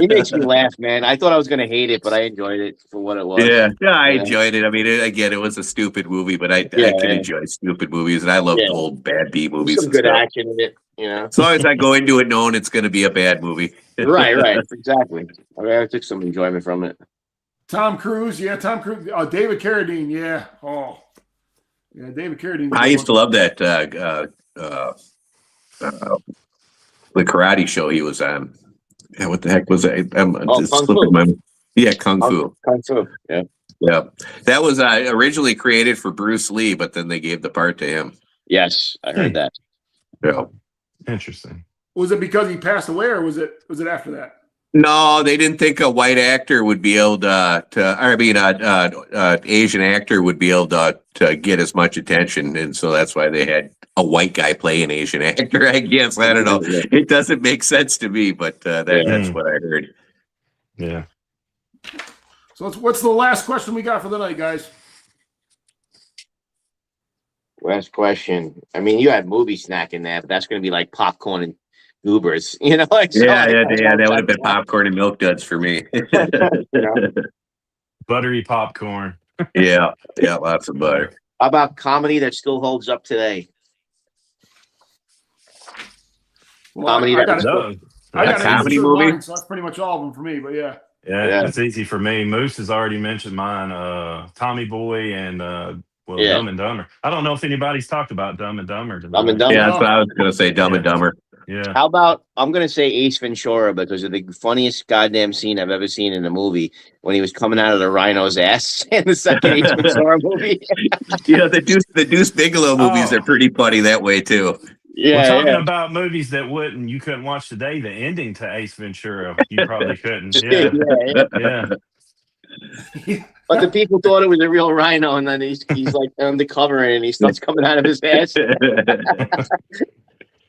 He makes me laugh, man. I thought I was gonna hate it, but I enjoyed it for what it was. Yeah, I enjoyed it. I mean, again, it was a stupid movie, but I can enjoy stupid movies, and I love old bad B movies. Some good action in it, As long as I go into it knowing it's going to be a bad movie. Right, exactly. I took some enjoyment from it. Tom Cruise, Tom Cruise. David Carradine, David Carradine. I used to love that the karate show he was on. Yeah, what the heck was that? Kung Fu. Kung Fu. Yeah. That was originally created for Bruce Lee, but then they gave the part to him. Yes, I heard that. Yeah. Interesting. Was it because he passed away, or was it after that? No, they didn't think a white actor would be able Asian actor would be able to get as much attention, and so that's why they had a white guy play an Asian actor. I guess I don't know. It doesn't make sense to me, but that's what I heard. Yeah. So what's the last question we got for the night, guys? Last question. I mean, you had movie snack in there, but that's going to be like popcorn and goobers, that would have been popcorn and milk duds for me. Buttery popcorn. yeah, lots of butter. How about comedy that still holds up today? Comedy I got a comedy movie. So that's pretty much all of them for me. But yeah, it's easy for me. Moose has already mentioned mine. Tommy Boy and Dumb and Dumber. I don't know if anybody's talked about Dumb and Dumber. Dumb and Dumber. Yeah, that's what I was going to say. Dumb and Dumber. Yeah. How about I'm gonna say Ace Ventura because of the funniest goddamn scene I've ever seen in a movie when he was coming out of the rhino's ass in the second Ace Ventura movie. The Deuce Bigelow movies are pretty funny that way too. Yeah. We're talking about movies that you couldn't watch today. The ending to Ace Ventura, you probably couldn't. Yeah. But the people thought it was a real rhino, and then he's like undercover and he starts coming out of his ass.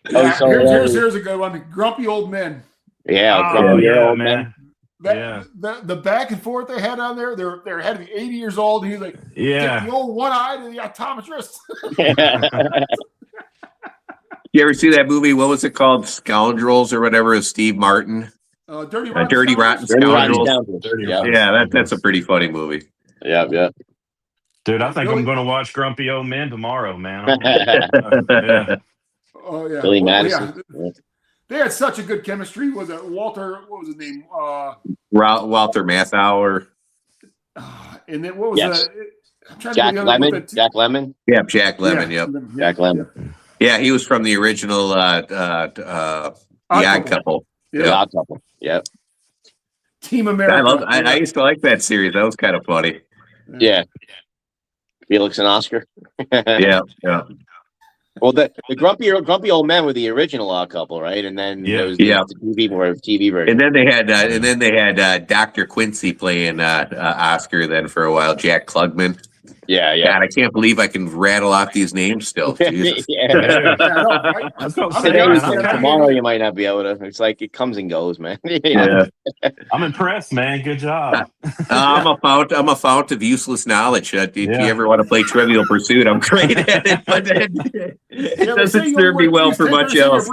Here's a good one. Grumpy Old Men. Yeah, Oh Grumpy yeah, Old man. That, the back and forth they had on there, they're had to be 80 years old. And he was like, Yeah. take the old one eye to the optometrist. You ever see that movie? What was it called? Scoundrels or whatever, of Steve Martin? Dirty Rotten Dirty Rotten Scoundrels. Scoundrels. Dirty Yeah. Rotten Yeah, that's a Scoundrels. pretty funny movie. Yeah. Dude, I think Billy- I'm going to watch Grumpy Old Men tomorrow, man. Yeah. Oh yeah, Billy Well, Madison. yeah. They had such a good chemistry. Was it Walter? What was his name? Walter Matthau. And then what was Yes. I'm trying Jack to think of Lemmon. Jack Lemmon. Yeah, Jack Lemmon. Yep. Jack Lemmon. Yeah, he was from the original The Odd Couple. Yeah. The Odd Couple. Yep. Team America. I used to like that series. That was kind of funny. Yeah. Felix and Oscar. Yeah. Well, the grumpy old men were the original Odd Couple, right? And then there was the TV version. And then they had Dr. Quincy playing Oscar then for a while. Jack Klugman. Yeah. God, I can't believe I can rattle off these names still. Jesus. Yeah. Let's go I'm say Today, amazed. that. tomorrow you might not be able to. It's like it comes and goes, man. I'm impressed, man. Good job. I'm a fount of useless knowledge. If you ever want to play Trivial Pursuit, I'm great at it, but it doesn't serve me well for much else.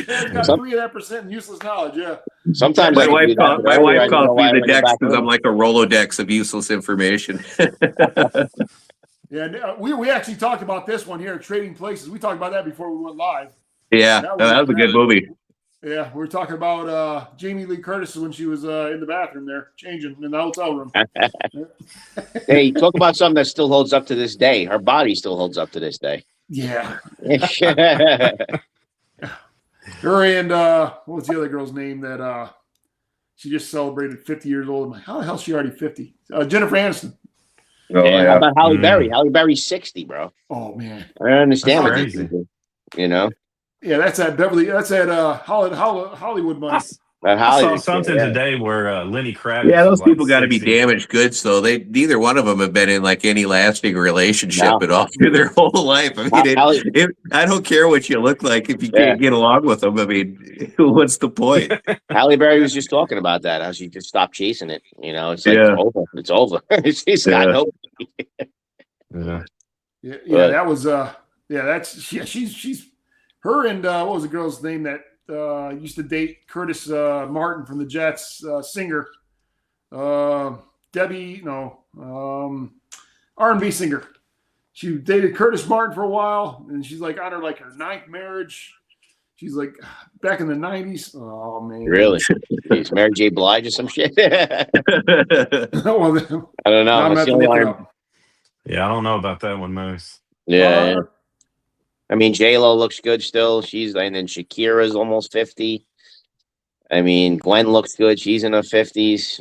Got 3 of that percent in useless knowledge. Yeah. Sometimes My I wife do that, calls but I me don't know why I the bring it Dex back because up. I'm like a Rolodex of useless information. Yeah. We actually talked about this one here, Trading Places. We talked about that before we went live. Yeah, that was a good movie. Yeah, we were talking about Jamie Lee Curtis when she was in the bathroom there, changing in the hotel room. Hey, talk about something that still holds up to this day. Her body still holds up to this day. Yeah. Yeah, Her and what was the other girl's name that she just celebrated 50 years old? I'm like, how the hell is she already 50? Jennifer Aniston. Oh, how about Halle Berry? Halle Berry's 60, bro. Oh man. I don't understand what That's these crazy. people do, you know. Yeah, that's at Beverly. That's at Hollywood money. That I saw Hollywood something shit, today where Lenny Kravitz. Yeah, those was like people got to be 60. damaged goods. So neither one of them have been in like any lasting relationship No. at all through their whole life. I mean, I don't care what you look like if you can't get along with them. I mean, what's the point? Halle Berry was just talking about that, how she just stopped chasing it. You know, it's like it's over. She's got no. Yeah. Yeah, that was she's her and what was the girl's name that used to date Curtis Martin from the Jets, singer Debbie, R&B singer. She dated Curtis Martin for a while, and she's like on her 9th marriage. She's like back in the 90s. Oh man, Really? She's Mary J. Blige or some shit. I Well, don't know. I'm That's gonna the only have to look it one. up. Yeah, I don't know about that one, Moose. Yeah. I mean, J-Lo looks good still. And then Shakira's almost 50. I mean, Gwen looks good. She's in her 50s.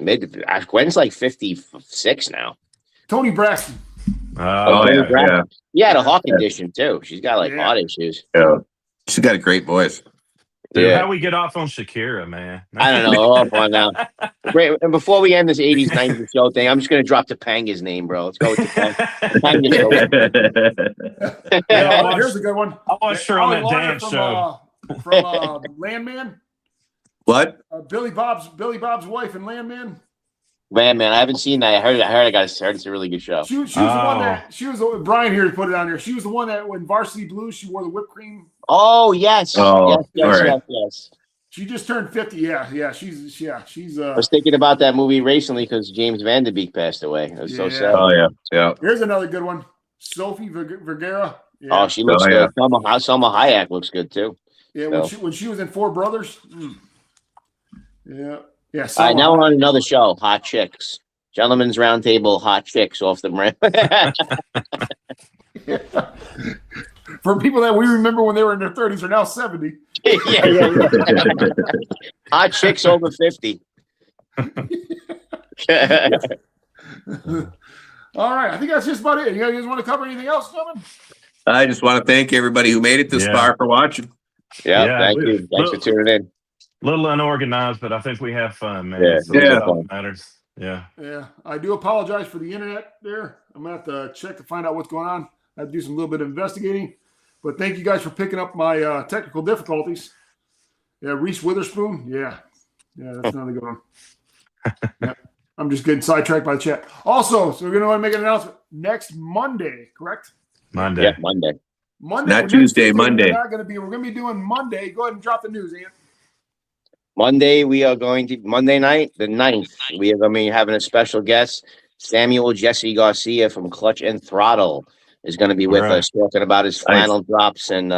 Gwen's like 56 now. Tony Braxton. Yeah. She had a heart condition too. She's got Yeah. heart issues. She's got a great voice. Dude, Yeah. how we get off on Shakira, man? I don't know. Hold on now. Great. And before we end this 80s, 90s show thing, I'm just going to drop Topanga's name, bro. Let's go with Topanga's show. Yeah, here's a good one. I watched her on that Holly Larner dance from, show. From Landman. What? Billy Bob's wife in Landman. Man, I haven't seen that. I heard it's a really good show. She was the one that Brian here put it on there. She was the one that when Varsity Blues she wore the whipped cream. Oh, yes. Oh, yes. all right. Yes. She just turned 50. Yeah. She's I was thinking about that movie recently because James Van Der Beek passed away. It was so sad. Oh, yeah. Here's another good one. Sophie Vergara. Yeah. Oh, she looks good. Selma Hayek looks good too. Yeah, when she was in Four Brothers. Yeah. Yeah. All right, now we're on another show, Hot Chicks. Gentlemen's Roundtable, Hot Chicks off the Brim. For people that we remember when they were in their 30s are now 70. yeah. Hot Chicks over 50. All right. I think that's just about it. You guys want to cover anything else, gentlemen? I just want to thank everybody who made it this far for watching. Yeah, thank you. Thanks for tuning in. Little unorganized, but I think we have fun, man. Yeah, So that's all that matters. Yeah. Yeah. I do apologize for the internet there. I'm going to have to check to find out what's going on. I have to do some little bit of investigating. But thank you guys for picking up my technical difficulties. Yeah, Reese Witherspoon. Yeah, that's another good one. Yeah, I'm just getting sidetracked by the chat. Also, so we're going to make an announcement next Monday, correct? Monday. Yeah, Monday. Monday, Not next Tuesday, Monday. We're going to be doing Monday. Go ahead and drop the news, Ian. Monday, Monday night, the 9th, we are going to be having a special guest. Samuel Jesse Garcia from Clutch and Throttle is going to be with us, talking about his flannel drops and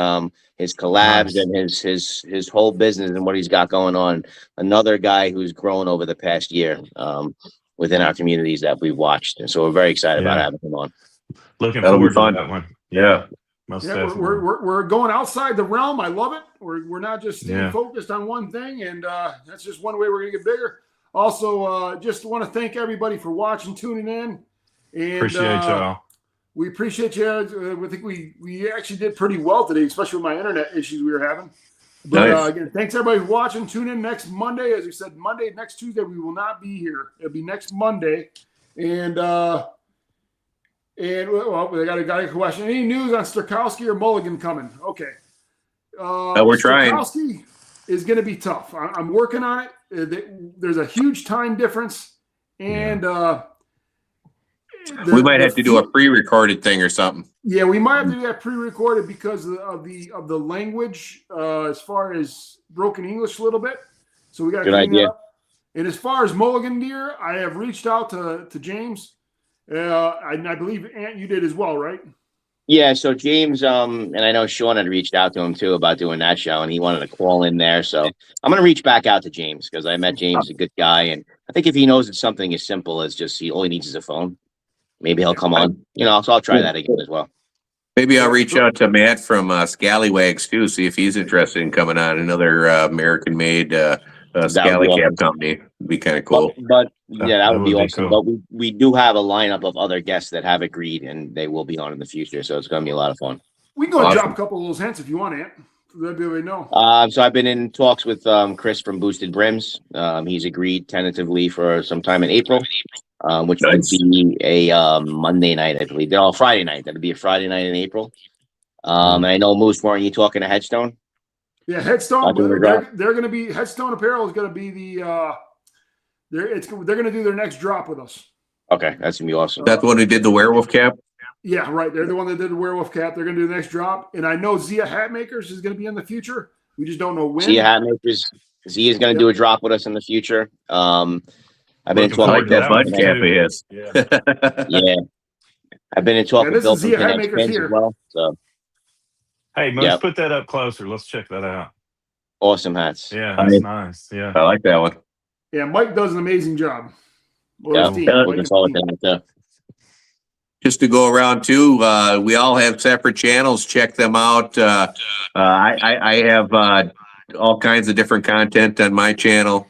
his collabs and his whole business and what he's got going on. Another guy who's grown over the past year within our communities that we've watched. And so we're very excited about having him on. Looking That'll be forward fun. to that one. Yeah. Most Yeah, definitely. we're going outside the realm. I love it. We're not just staying focused on one thing, and that's just one way we're going to get bigger. Also, just want to thank everybody for watching, tuning in, and appreciate y'all. We appreciate you. We think we actually did pretty well today, especially with my internet issues we were having. But again, thanks everybody for watching. Tune in next Monday, as we said. Next Tuesday we will not be here. It'll be next Monday, and well, we got a question. Any news on Stokowski or Mulligan coming? Okay. We're trying. Stokowski is going to be tough. I'm working on it. There's a huge time difference, and we might have to do a pre-recorded thing or something. Yeah, we might have to do that pre-recorded because of the language as far as broken English a little bit. So we got to clean that up. And as far as Mulligan Deer, I have reached out to James. I believe, Ant, you did as well, right? Yeah, so James, and I know Sean had reached out to him too about doing that show, and he wanted to call in there. So I'm going to reach back out to James because I met James, a good guy, and I think if he knows it's something as simple as just all he needs is a phone, maybe he'll come on. So I'll try that again as well. Maybe I'll reach out to Matt from Scallywags too, see if he's interested in coming on. Another American-made Scally Cap company. It'd be kind of cool. But yeah, that would be awesome. Cool. But we do have a lineup of other guests that have agreed, and they will be on in the future. So it's going to be a lot of fun. We can go and drop a couple of those hints if you want, Ant. Let everybody know. So I've been in talks with Chris from Boosted Brims. He's agreed tentatively for some time in April, which would be a Monday night, I believe. No, Friday night. That'd be a Friday night in April. And I know, Moose, weren't you talking to Headstone? Yeah, Headstone. They're going to be Headstone Apparel is going to be the they're going to do their next drop with us. Okay, that's gonna be awesome. That's the one who did the werewolf cap. Yeah, right. They're the one that did the werewolf cap. They're going to do the next drop, and I know Zia Hat Makers is going to be in the future. We just don't know when. Zia Hat Makers. Zia is going to do a drop with us in the future. I've been in talk like that bud cap of his. Yeah, I've been in talk with Bill from Connect Pins as well. So. Hey, Moose, put that up closer. Let's check that out. Awesome hats. Yeah, that's nice. Yeah, I like that one. Yeah, Mike does an amazing job. Just to go around too, we all have separate channels. Check them out. I have all kinds of different content on my channel.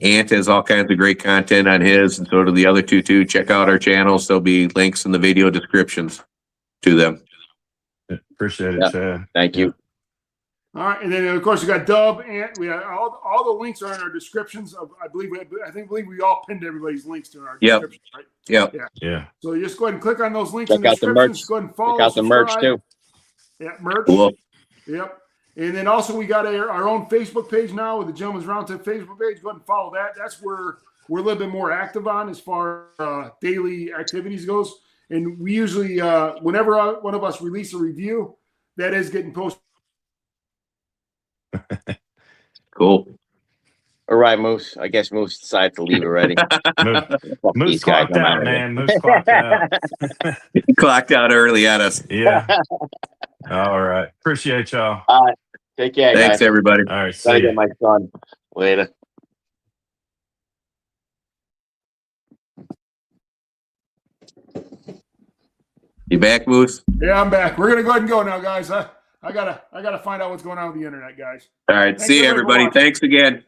Ant has all kinds of great content on his, and so do the other two too. Check out our channels. There'll be links in the video descriptions to them. Appreciate it, Chad. Thank you. All right, and then of course we got Dub, and we have all the links are in our descriptions. I believe we all pinned everybody's links to our descriptions, right? Yeah. So you just go ahead and click on those links. Check out the merch. Go ahead and follow. Check out the merch too. Yeah, merch. Cool. Yep. And then also we got our own Facebook page now with the Gentleman's Roundtable Facebook page. Go ahead and follow that. That's where we're a little bit more active on as far as daily activities goes. And we usually, whenever one of us release a review, that is getting posted. Cool. All right, Moose. I guess Moose decided to leave already. Moose clocked out, man. Moose clocked out. He clocked out early at us. Yeah. All right. Appreciate y'all. All right. Take care, Thanks, guys. everybody. All right. Gotta See get ya. my son. Later. You back, Moose? Yeah, I'm back. We're gonna go ahead and go now, guys. I gotta find out what's going on with the internet, guys. All right. Thanks, See you, everybody. watching. Thanks again.